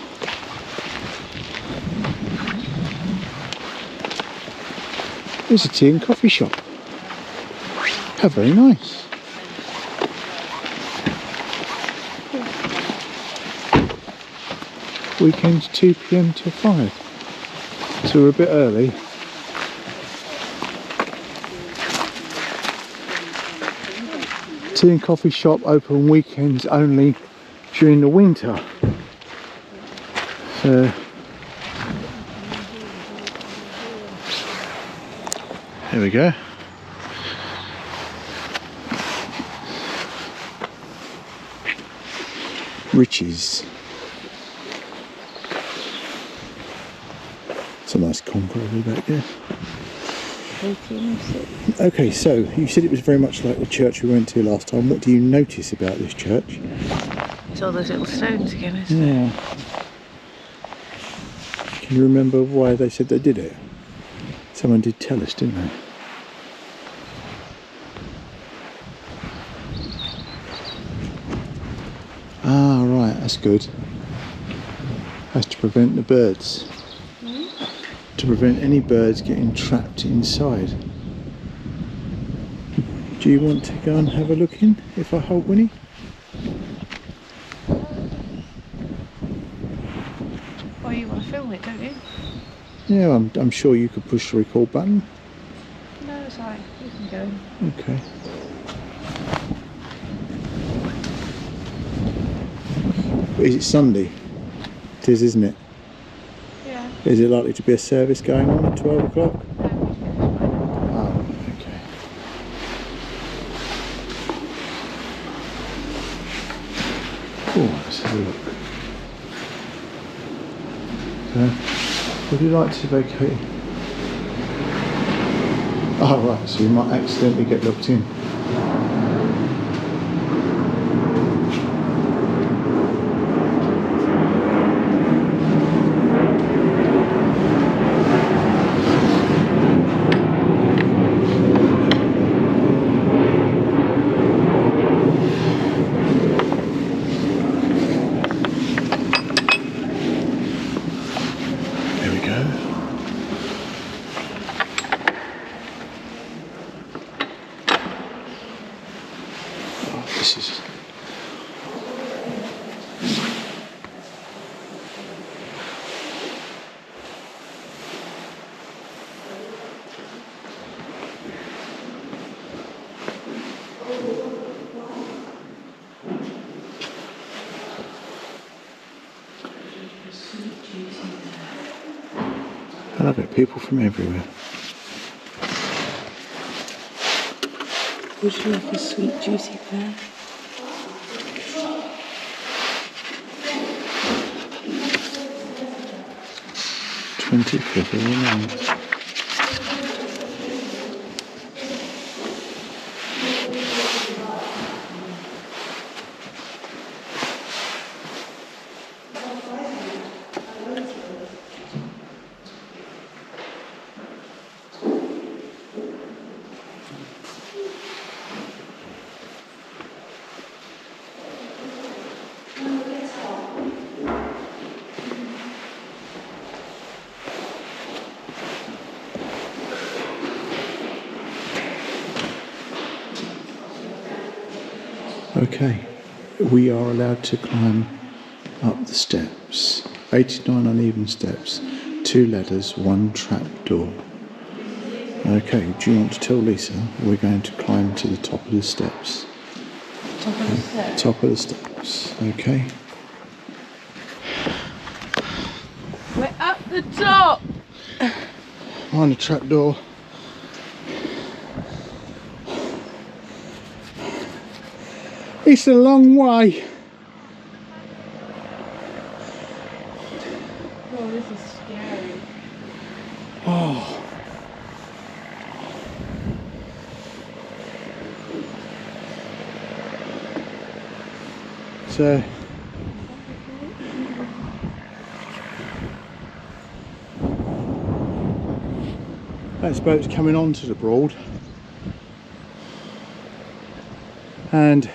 There's a tea and coffee shop. How very nice. Weekends 2 PM till 5. So we're a bit early. Tea and coffee shop open weekends only during the winter. So here we go. It's a nice convoy back there. 1806. Okay, so you said it was very much like the church we went to last time. What do you notice about this church? It's all those little stones again, isn't it? Yeah. Can you remember why they said they did it? Someone did tell us, didn't they? Ah, right, that's good. That's to prevent the birds. To prevent any birds getting trapped inside. Do you want to go and have a look in if I hold Winnie? Oh, you want to film it, don't you? Yeah, I'm sure you could push the record button. No, it's alright. You can go. Okay. But is it Sunday? It is, isn't it? Yeah. Is it likely to be a service going on at 12 o'clock? Oh, okay. Oh, let's have a look. Would you like to vacate? Oh, right, so you might accidentally get looked in. This is I love it, people from everywhere. Would you like a sweet juicy pear? $25 of the night. Okay, we are allowed to climb up the steps. 89 uneven steps, 2 ladders, 1 trap door. Okay, do you want to tell Lisa we're going to climb to the top of the steps? Top of the steps? Top of the steps, okay. We're up the top! Behind the trap door. It's a long way. Oh, this is scary. Oh. So that boat's coming onto the Broad, and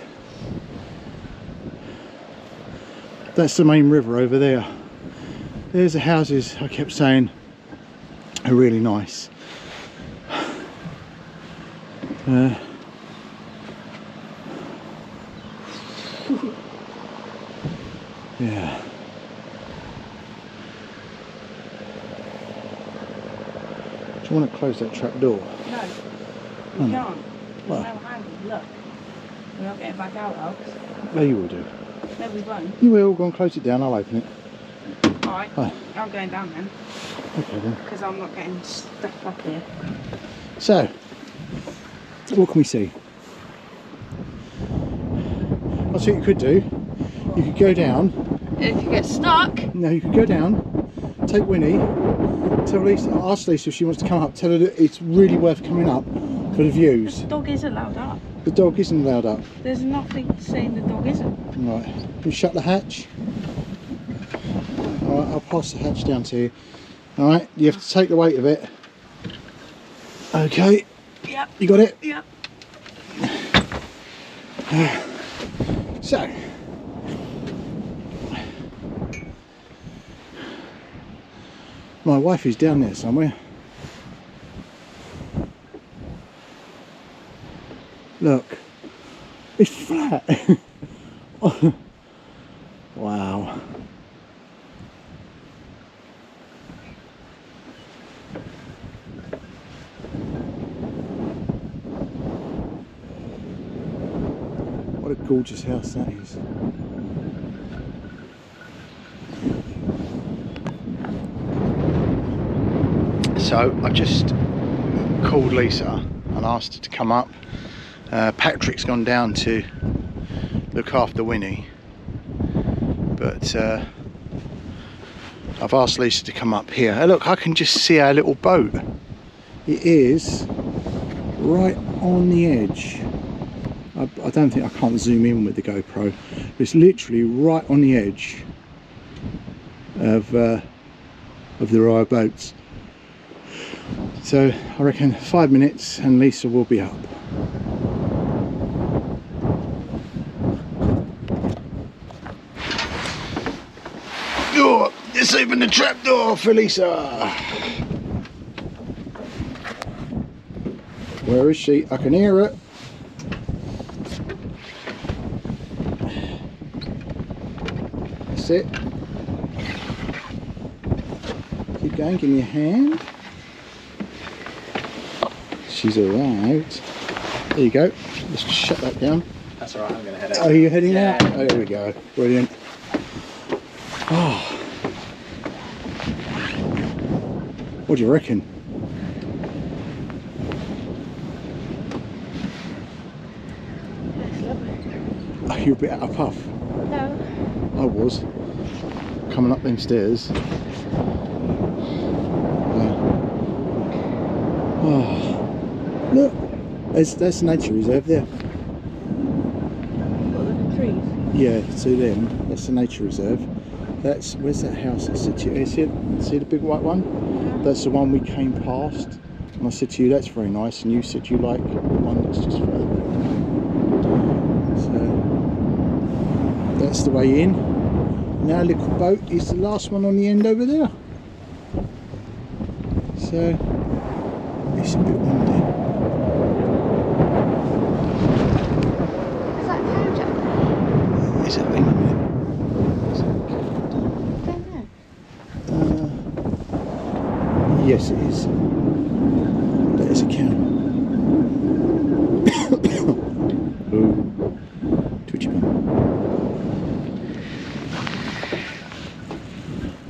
that's the main river over there. There's the houses I kept saying are really nice. Yeah. Do you want to close that trap door? No, Oh, we no. can't. Well. There's no handle, look. We're not getting back out, Alex. No, you will do. No, we won't. You will. Go and close it down. I'll open it. Alright, Hi. I'm going down then, Okay then. because I'm not getting stuck up here. So, what can we see? I'll see what you could do. You could go down. If you get stuck, No, you could go down, take Winnie, tell Lisa, ask Lisa if she wants to come up, tell her that it's really worth coming up for the views. The dog is allowed up. The dog isn't allowed up. There's nothing saying the dog isn't. Right, can you shut the hatch? Alright, I'll pass the hatch down to you. Alright, you have to take the weight of it. Okay. Yep. You got it? Yep. So, my wife is down there somewhere. Look, it's flat. Wow. What a gorgeous house that is. So I've just called Lisa and asked her to come up. Patrick's gone down to look after Winnie, but I've asked Lisa to come up here. Look, I can just see our little boat. It is right on the edge. I don't think I can't zoom in with the GoPro. It's literally right on the edge of the row of boats. So I reckon 5 minutes and Lisa will be up. Oh, let's open the trap door for Lisa. Where is she? I can hear her. That's it. Keep going, give me a hand. She's arrived. There you go. Let's just shut that down. That's alright, I'm going to head out. Oh, you're heading out? Oh, there we go. Brilliant. Oh. What do you reckon? It's lovely. Are you a bit out of puff? No. I was. Coming up them stairs. Oh. Look, that's the nature reserve there. What, the trees? Yeah, see them. That's the nature reserve. That's, where's that house that's situated? See the big white one? That's the one we came past. And I said to you, that's very nice. And you said you like the one that's just further back. So that's the way in. And our little boat is the last one on the end over there. So it's a bit windy. Is that powder? Is it raining? I don't know. Yes, it is. That is a cow. Ooh, twitchy bum.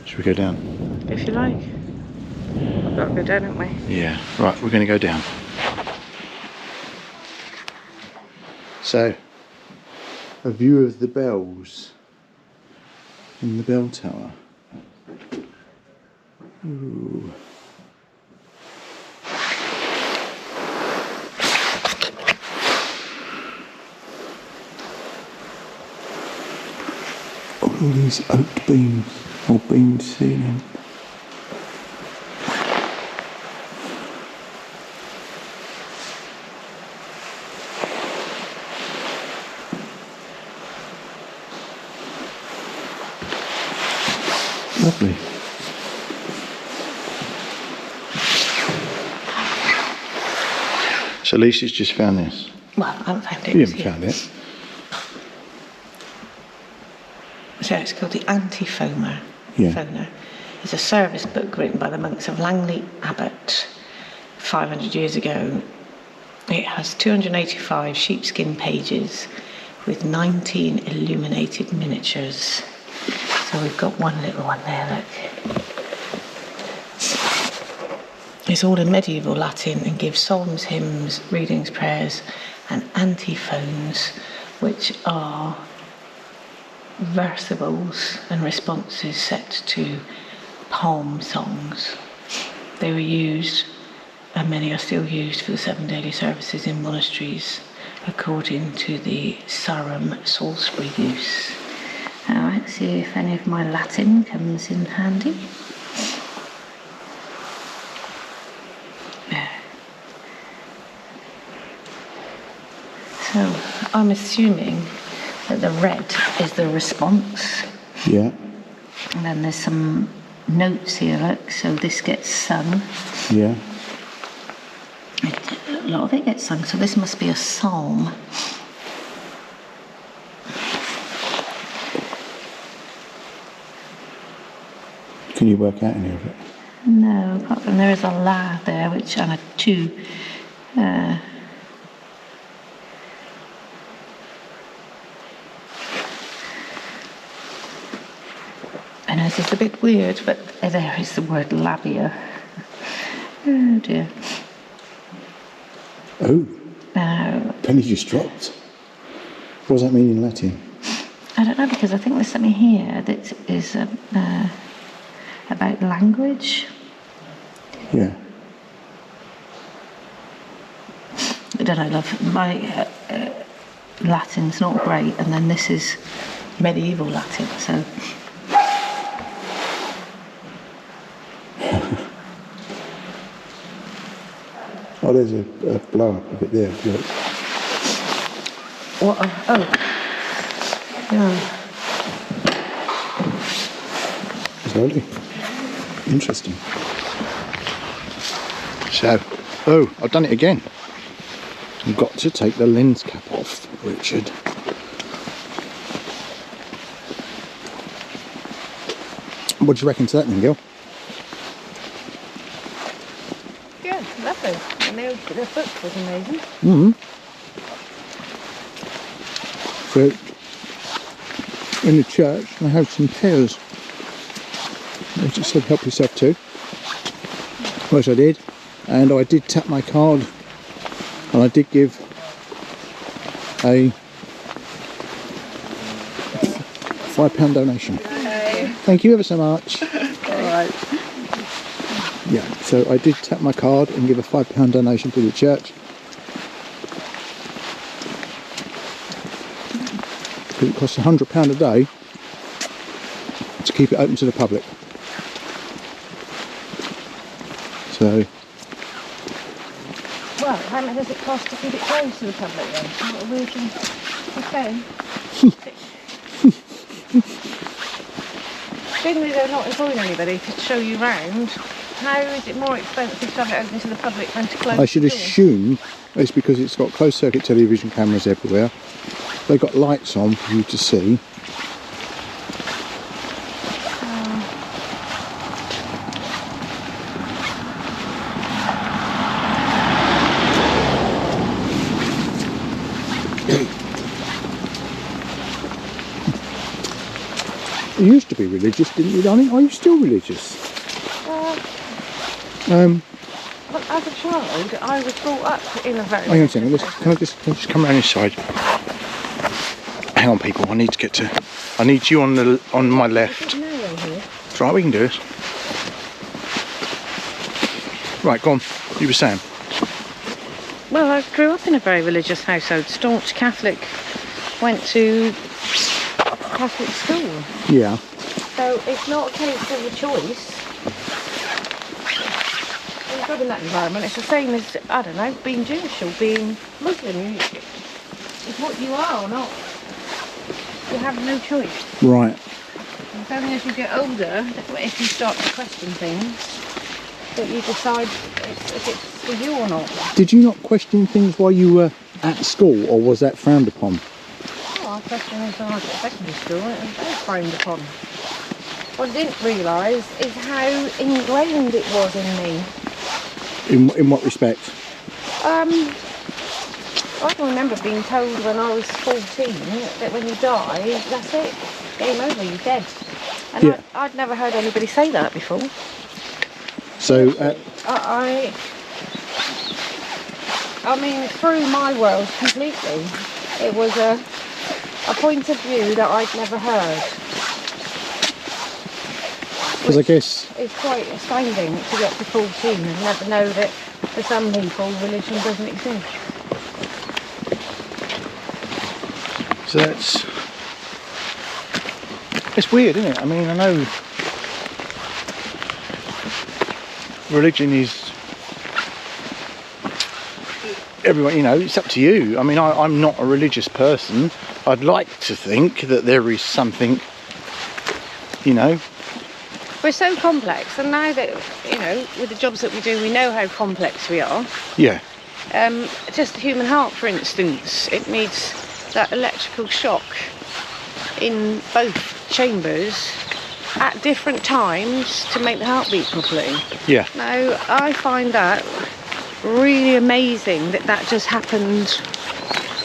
Should we go down? If you like. We've got to go down, haven't we? Yeah, right, we're going to go down. So, a view of the bells in the bell tower. Ooh. All these oak beams, or beamed ceiling. Lovely. So Lisa's just found this. Well, I haven't found it. You haven't found it. So it's called the Antifoamer. Yeah. Phoner. It's a service book written by the monks of Langley Abbot 500 years ago. It has 285 sheepskin pages with 19 illuminated miniatures. So we've got one little one there, look. It's all in medieval Latin and gives psalms, hymns, readings, prayers and antiphons, which are versibles and responses set to palm songs. They were used, and many are still used, for the 7 daily services in monasteries according to the Sarum Salisbury use. Alright, see if any of my Latin comes in handy. So I'm assuming that the red is the response. Yeah. And then there's some notes here, look, so this gets sung. Yeah. A lot of it gets sung, so this must be a psalm. Can you work out any of it? No, apart from there is a la there, which and a two. I know this is a bit weird, but there is the word labia. Oh dear. Oh. Penny just dropped. What does that mean in Latin? I don't know, because I think there's something here that is about language. Yeah. I don't know, love. My Latin's not great, and then this is medieval Latin, so. Oh, there's a blow up of it there. Look. What? Oh. Yeah. Slowly. Interesting. So, oh, I've done it again. You've got to take the lens cap off, Richard. What do you reckon to that then, Gil? Good, lovely. And the book was amazing. Mm-hmm. So, in the church, I had some pears. They just said help yourself too. Which I did. And I did tap my card. And I did give a £5 donation. Okay. Thank you ever so much. Alright. Yeah, so I did tap my card and give a £5 donation to the church. Because it costs £100 a day to keep it open to the public. So, Well, how much does it cost to keep it closed to the public then? What a weird thing to say. Generally they're not employing anybody to show you round. How is it more expensive to have it open to the public than to close I should the door? assume it's because it's got closed circuit television cameras everywhere. They've got lights on for you to see. You used to be religious, didn't you, darling? Are you still religious? Well, as a child, I was brought up in a very... Hang on a second, can I just come around this side? Hang on, people, I need to get to... I need you on my left. That's right, we can do this. Right, go on, you were saying. Well, I grew up in a very religious household, staunch Catholic, went to Catholic school. Yeah. So it's not a case of a choice. When you grow up in that environment, it's the same as, I don't know, being Jewish or being Muslim. It's what you are or not. You have no choice. Right. It's only as you get older, if you start to question things, that you decide if it's for you or not. Did you not question things while you were at school, or was that frowned upon? Oh, I questioned it when I was at secondary school, and it was very frowned upon. What I didn't realise is how ingrained it was in me. In what respect? I can remember being told when I was 14 that when you die, that's it, game over, you're dead. And Yeah. I'd never heard anybody say that before. So, I mean, through my world completely. It was a point of view that I'd never heard. Because I guess It's quite astounding to get to 14 and never know that for some people religion doesn't exist. so. It's weird, isn't it? I mean, I know religion is everyone. You know, it's up to you. I mean, I'm not a religious person. I'd like to think that there is something. You know. We're so complex, and now that, you know, with the jobs that we do, we know how complex we are. Yeah. Just the human heart, for instance, it needs that electrical shock in both chambers at different times to make the heart beat properly. Yeah. Now, I find that really amazing that just happened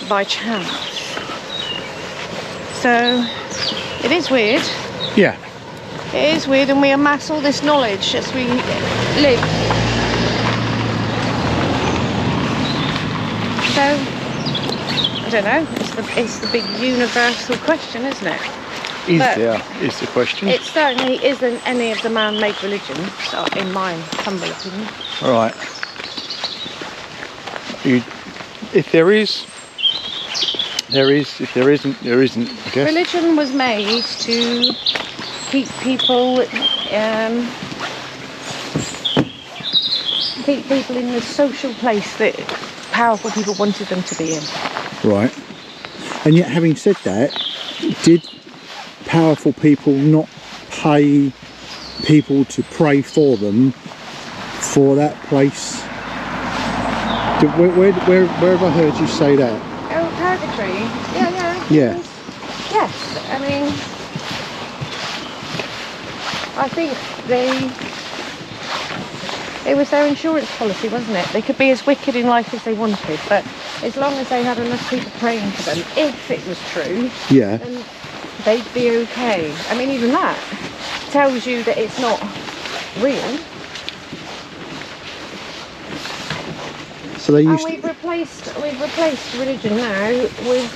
by chance. So, it is weird. Yeah. It is weird, and we amass all this knowledge as we live. So, I don't know, it's the big universal question, isn't it? Is But the question. it certainly isn't any of the man-made religions, in my humble opinion. All right. If there is, there is. If there isn't, there isn't. I guess. Religion was made to keep people in the social place that powerful people wanted them to be in. Right. And yet, having said that, did powerful people not pay people to pray for them for that place? Where have I heard you say that? Oh, purgatory. Yeah. Yeah. Yes, I mean, I think it was their insurance policy, wasn't it? They could be as wicked in life as they wanted, but as long as they had enough people praying for them, if it was true, Yeah. then they'd be okay. I mean, even that tells you that it's not real. So they And used. we've replaced religion now with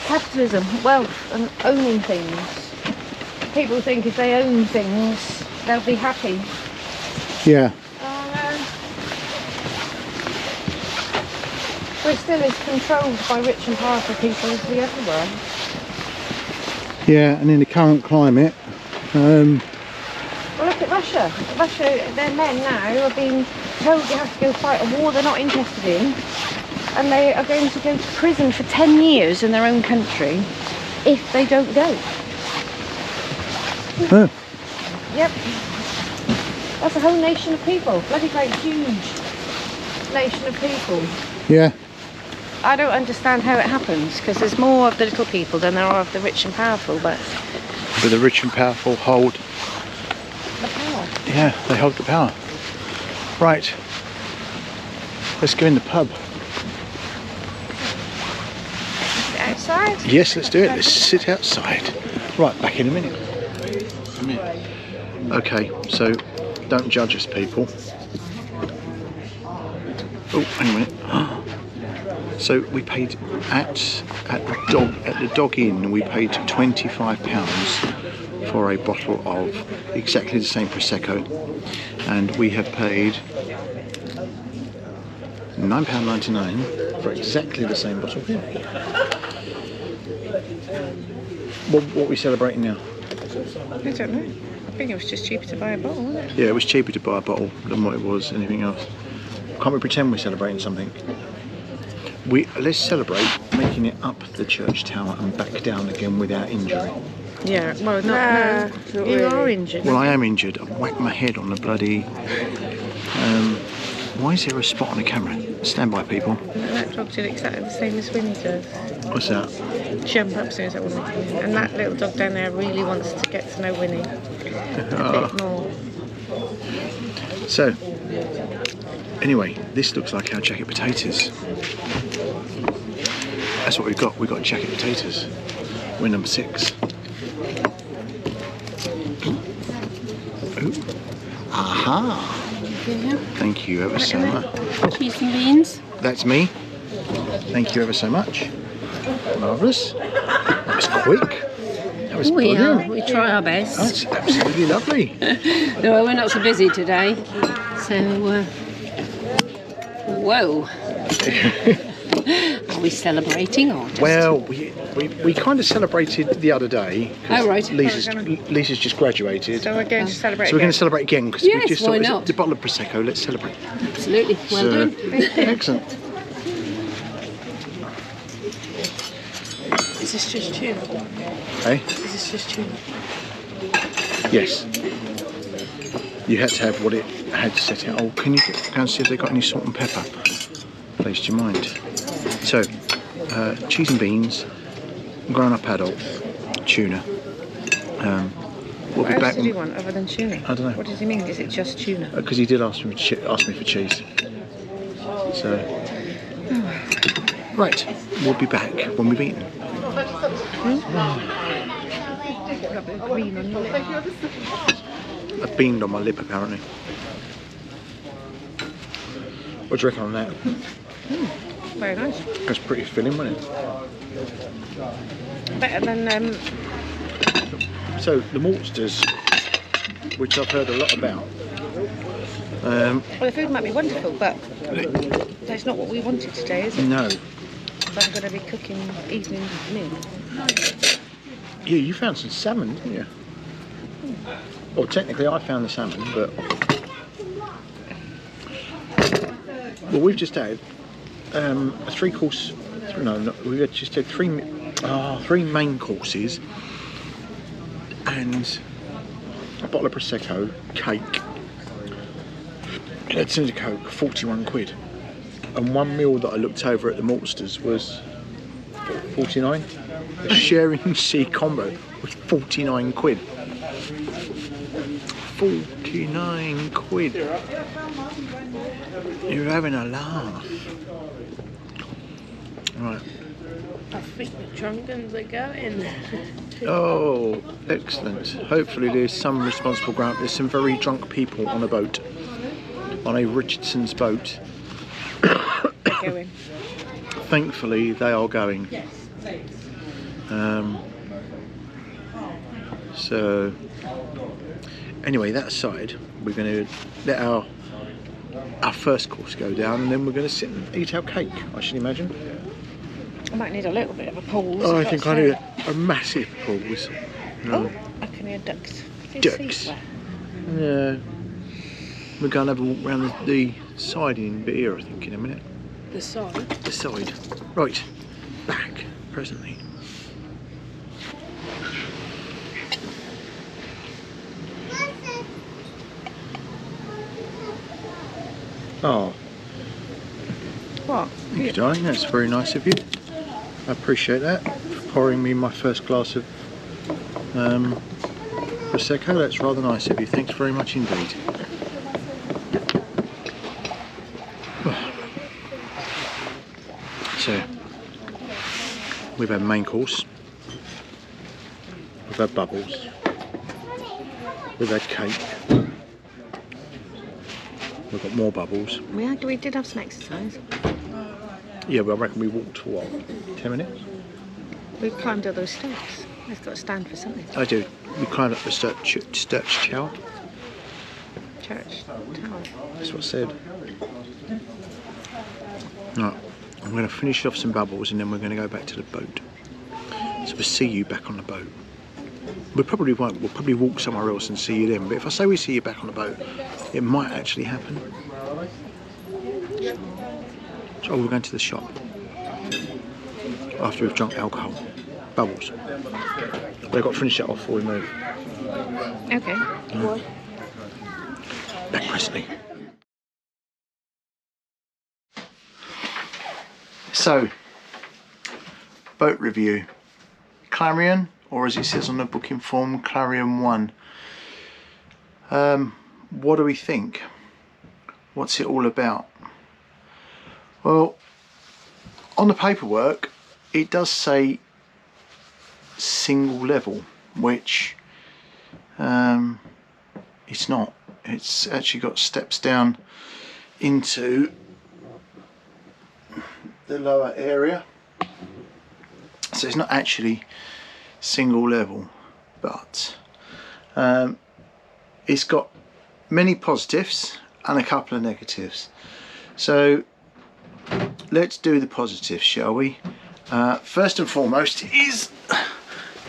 capitalism, wealth, and owning things. People think if they own things, they'll be happy. Yeah. We're still as controlled by rich and powerful people as we ever were. Yeah, and in the current climate, Well, look at Russia. Their men now are being told they have to go fight a war they're not interested in, and they are going to go to prison for 10 years in their own country if they don't go. oh, Yep. That's a whole nation of people. Bloody great, huge nation of people. yeah, I don't understand how it happens, because there's more of the little people than there are of the rich and powerful, but the rich and powerful hold. the power. Yeah, they hold the power. Right. Let's go in the pub. Outside? Yes, let's do it. Let's sit outside. Right, back in a minute. Okay, so don't judge us, people. Oh, hang a minute. So we paid at the dog inn. We paid £25 for a bottle of exactly the same prosecco, and we have paid £9.99 for exactly the same bottle. What are we celebrating now? I don't know. I think it was just cheaper to buy a bottle, wasn't it? Yeah, it was cheaper to buy a bottle than what it was anything else. Can't we pretend we're celebrating something? Let's celebrate making it up the church tower and back down again without injury. Yeah, well, no. Not You are really. injured. Well, I am injured. I've whacked my head on the bloody... why is there a spot on the camera? Stand by, people. That dog did exactly the same as Winnie does. What's that? Jump upstairs at Winnie. And that little dog down there really wants to get to know Winnie a bit more. So, anyway, this looks like our jacket potatoes. That's what we've got. We've got jacket potatoes. We're number 6. Ooh. Aha! Thank you ever so much. Cheese and beans. That's me. Thank you ever so much. Marvellous. That was quick. That was We brilliant. we try our best. That's absolutely lovely. No, we're not so busy today. So, whoa. Are we celebrating or just... Well, we kind of celebrated the other day. 'Cause Oh, right. Lisa's just graduated. So we're going to celebrate. So we're going to celebrate again because Yes, we just why thought not? the bottle of Prosecco. Let's celebrate. Absolutely. Well done. Excellent. Is this just tuna? Hey? Is this just tuna? Yes. You had to have what it had to set out. Oh, can you go and see if they got any salt and pepper? Please, do you mind? So, cheese and beans, grown-up adult, tuna. We'll What be else back. did he want other than tuna? I don't know. What does he mean? Is it just tuna? Because he did ask me for cheese. So, right, we'll be back when we've eaten. Green on your lip. I've beamed on my lip apparently. What do you reckon on that? Very nice. That's pretty filling, wasn't it? Better than So the maltsters, which I've heard a lot about. well, the food might be wonderful, but that's not what we wanted today, is it? No. So I'm going to be cooking evening meal. Yeah, you found some salmon, didn't you? Well, technically I found the salmon, but... Well, we've just had a three-course... No, we just had three main courses and a bottle of Prosecco, cake, and a tin of Coke, 41 quid. And one meal that I looked over at the maltsters was 49. The sharing sea combo was 49 quid. 49 quid. You're having a laugh. Right. I think the drunkards are going. Oh, excellent. Hopefully there's some responsible ground. There's some very drunk people on a boat. On a Richardsons boat. Going. Thankfully they are going. So anyway, that aside, we're going to let our first course go down, and then we're going to sit and eat our cake, I should imagine. I might need a little bit of a pause. Oh, I if think that's I need fair. a massive pause. Oh, I can hear ducks. Ducks. Yeah. We're going to have a walk around the siding bit here, I think, in a minute. The side. The side. Right. Back presently. Oh, What? thank you, darling. That's very nice of you. I appreciate that. For pouring me my first glass of Prosecco. That's rather nice of you. Thanks very much indeed. So, we've had main course. We've had bubbles. We've had cake. We've got more bubbles. We did have some exercise. Yeah, well, I reckon we walked for what, 10 minutes? We climbed all those steps. It's got to stand for something. I do. We climbed up the Sturch Tower. Church tower. That's what I said. Right, I'm going to finish off some bubbles and then we're going to go back to the boat. So we'll see you back on the boat. We probably won't. We'll probably walk somewhere else and see you then. But if I say we see you back on the boat, it might actually happen. So we're going to the shop after we've drunk alcohol. Bubbles. We've got to finish that off before we move. Okay. Back presently. So, boat review. Clarion, or as it says on the booking form, Clarion 1. What do we think? What's it all about? Well, on the paperwork it does say single level, which it's not. It's actually got steps down into the lower area, so it's not actually single level. but it's got many positives and a couple of negatives. So let's do the positives, shall we? First and foremost is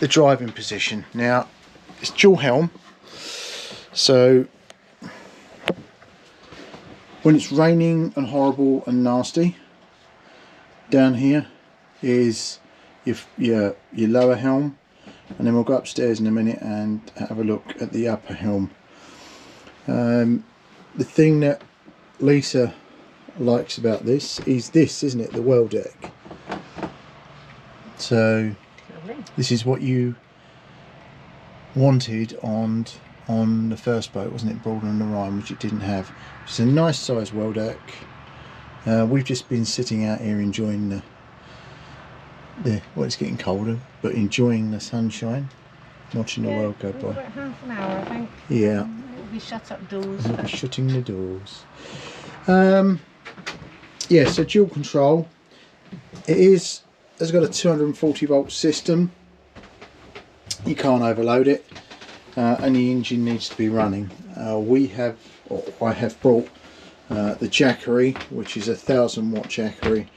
the driving position. Now it's dual helm, so when it's raining and horrible and nasty, down here is your lower helm, and then we'll go upstairs in a minute and have a look at the upper helm. The thing that Lisa likes about this is this, isn't it, the well deck. So this is what you wanted on the first boat, wasn't it, Broad and the Rhine, which it didn't have. It's a nice size well deck. We've just been sitting out here enjoying well, it's getting colder, but enjoying the sunshine, watching the world go by. About half an hour, I think. Yeah. It'll be shut up doors. We'll be shutting the doors. Yeah, so dual control. It's got a 240 volt system. You can't overload it, and the engine needs to be running. I have brought the Jackery, which is a 1000 watt Jackery,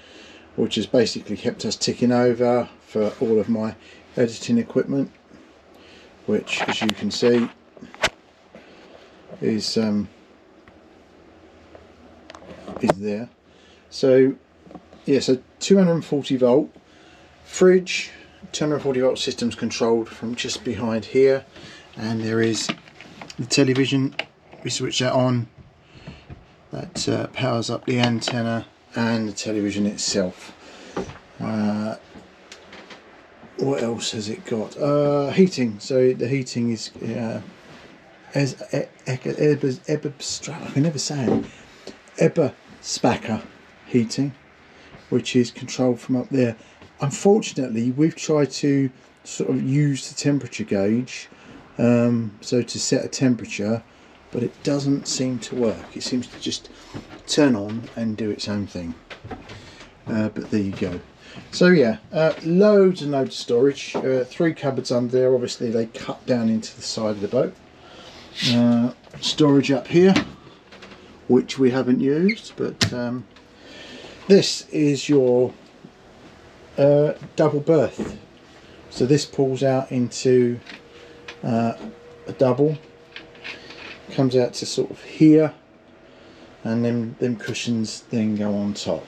which has basically kept us ticking over for all of my editing equipment, which, as you can see, is there. So yeah, so 240 volt fridge, 240 volt systems controlled from just behind here, and there is the television. We switch that on, that powers up the antenna and the television itself. What else has it got? Heating. So the heating is Eberspacher heating, which is controlled from up there. Unfortunately, we've tried to sort of use the temperature gauge, so to set a temperature, but it doesn't seem to work. It seems to just turn on and do its own thing. But there you go. So yeah, loads and loads of storage. 3 cupboards under there. Obviously they cut down into the side of the boat. Storage up here, which we haven't used, but this is your double berth. So this pulls out into a double, comes out to sort of here, and then them cushions then go on top.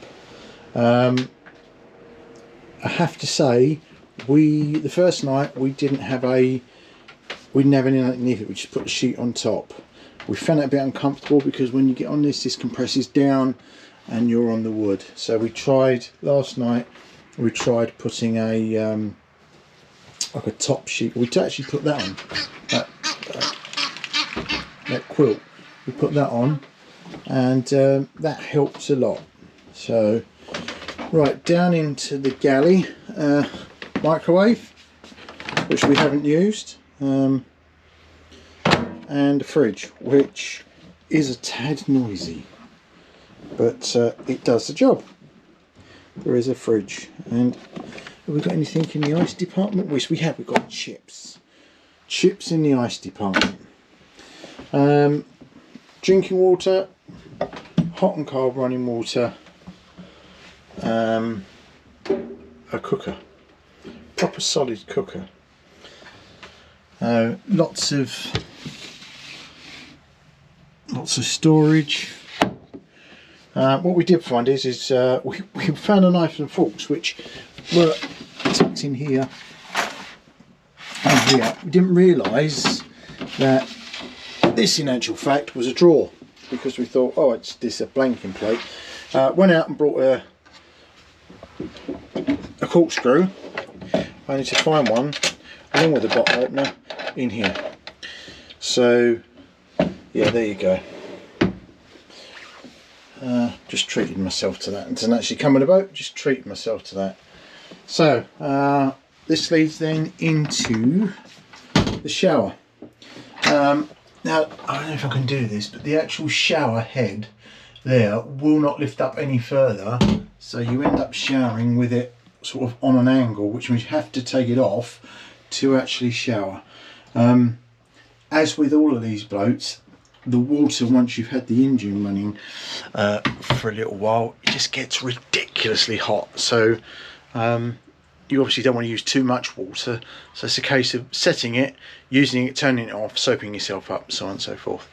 I have to say, the first night we didn't have anything underneath it. We just put the sheet on top. We found it a bit uncomfortable because when you get on this compresses down and you're on the wood. So we tried last night. We tried putting a like a top sheet. We actually put that on, that quilt. We put that on, and that helps a lot. So right, down into the galley, microwave, which we haven't used, and a fridge, which is a tad noisy, but it does the job. There is a fridge. And have we got anything in the ice department? Yes, we have. We've got chips in the ice department. Drinking water, hot and cold running water, a cooker, proper solid cooker. Lots of storage. What we did find is we found a knife and forks which were tucked in here and here. We didn't realise that this in actual fact was a drawer, because we thought, oh, it's this a blanking plate. Went out and brought a corkscrew. I need to find one along with a bottle opener in here. So yeah, there you go. Just treated myself to that. It doesn't actually come in a boat, just treated myself to that. So this leads then into the shower. Now I don't know if I can do this, but the actual shower head there will not lift up any further, so you end up showering with it sort of on an angle, which means you have to take it off to actually shower. As with all of these boats, the water, once you've had the engine running for a little while, it just gets ridiculously hot. So you obviously don't want to use too much water, so it's a case of setting it, using it, turning it off, soaping yourself up, so on and so forth.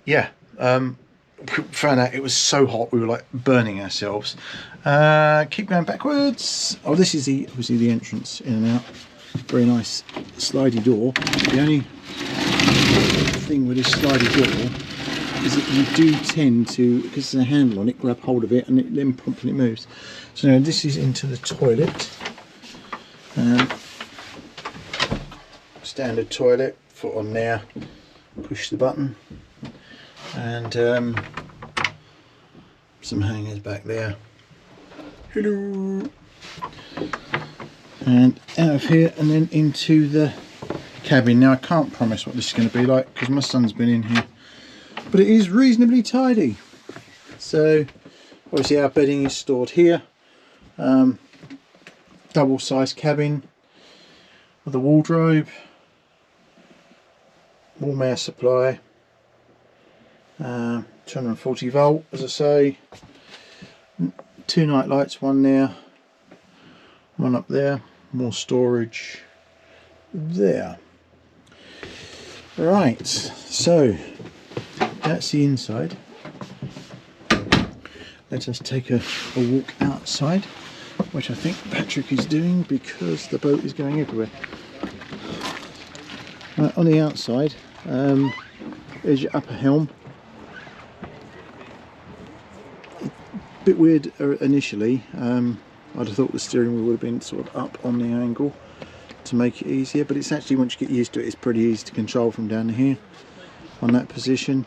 Yeah, we found out it was so hot we were like burning ourselves. Keep going backwards. Oh, this is obviously the entrance in and out. Very nice slidey door. The only thing with this slidey door is that you do tend to, because there's a handle on it, grab hold of it and then promptly it moves. So now this is into the toilet. Standard toilet, foot on there, push the button, and some hangers back there. Hello. And out of here and then into the cabin. Now I can't promise what this is going to be like because my son's been in here, but it is reasonably tidy. So obviously our bedding is stored here. Double sized cabin with a wardrobe, warm air supply, 240 volt, as I say, 2 night lights, one there, one up there, more storage there. Right, so that's the inside. Let us take a walk outside, which I think Patrick is doing because the boat is going everywhere. Right, on the outside, there's your upper helm. A bit weird initially. I'd have thought the steering wheel would have been sort of up on the angle to make it easier, but it's actually, once you get used to it, it's pretty easy to control from down here on that position.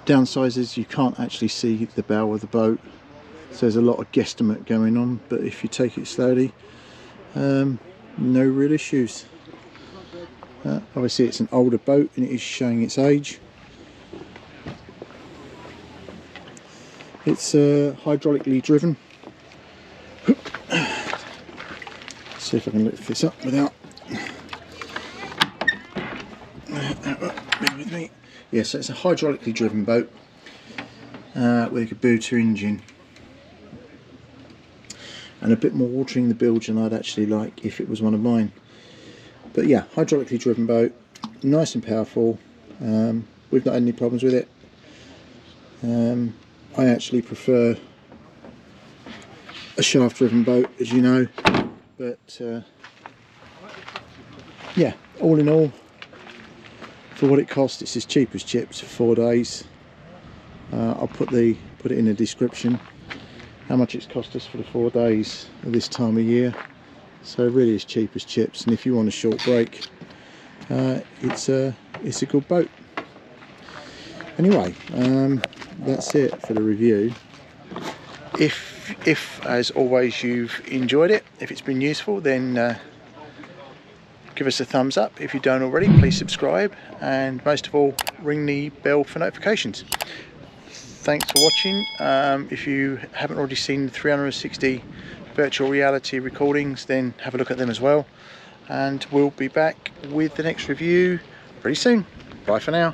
Downsides is you can't actually see the bow of the boat, so there's a lot of guesstimate going on, but if you take it slowly, no real issues. Obviously it's an older boat and it is showing its age. It's hydraulically driven. See if I can lift this up without. Bear with me. Yeah, so it's a hydraulically driven boat with a Kubota engine, and a bit more water in the bilge than I'd actually like if it was one of mine. But yeah, hydraulically driven boat, nice and powerful. We've not had any problems with it. I actually prefer a shaft driven boat, as you know, but yeah, all in all, for what it costs, it's as cheap as chips for 4 days. I'll put it in the description how much it's cost us for the 4 days of this time of year. So really as cheap as chips, and if you want a short break, it's a good boat. Anyway, that's it for the review. If as always you've enjoyed it, if it's been useful, then give us a thumbs up. If you don't already, please subscribe, and most of all, ring the bell for notifications. Thanks for watching. If you haven't already seen the 360 virtual reality recordings, then have a look at them as well, and we'll be back with the next review pretty soon. Bye for now.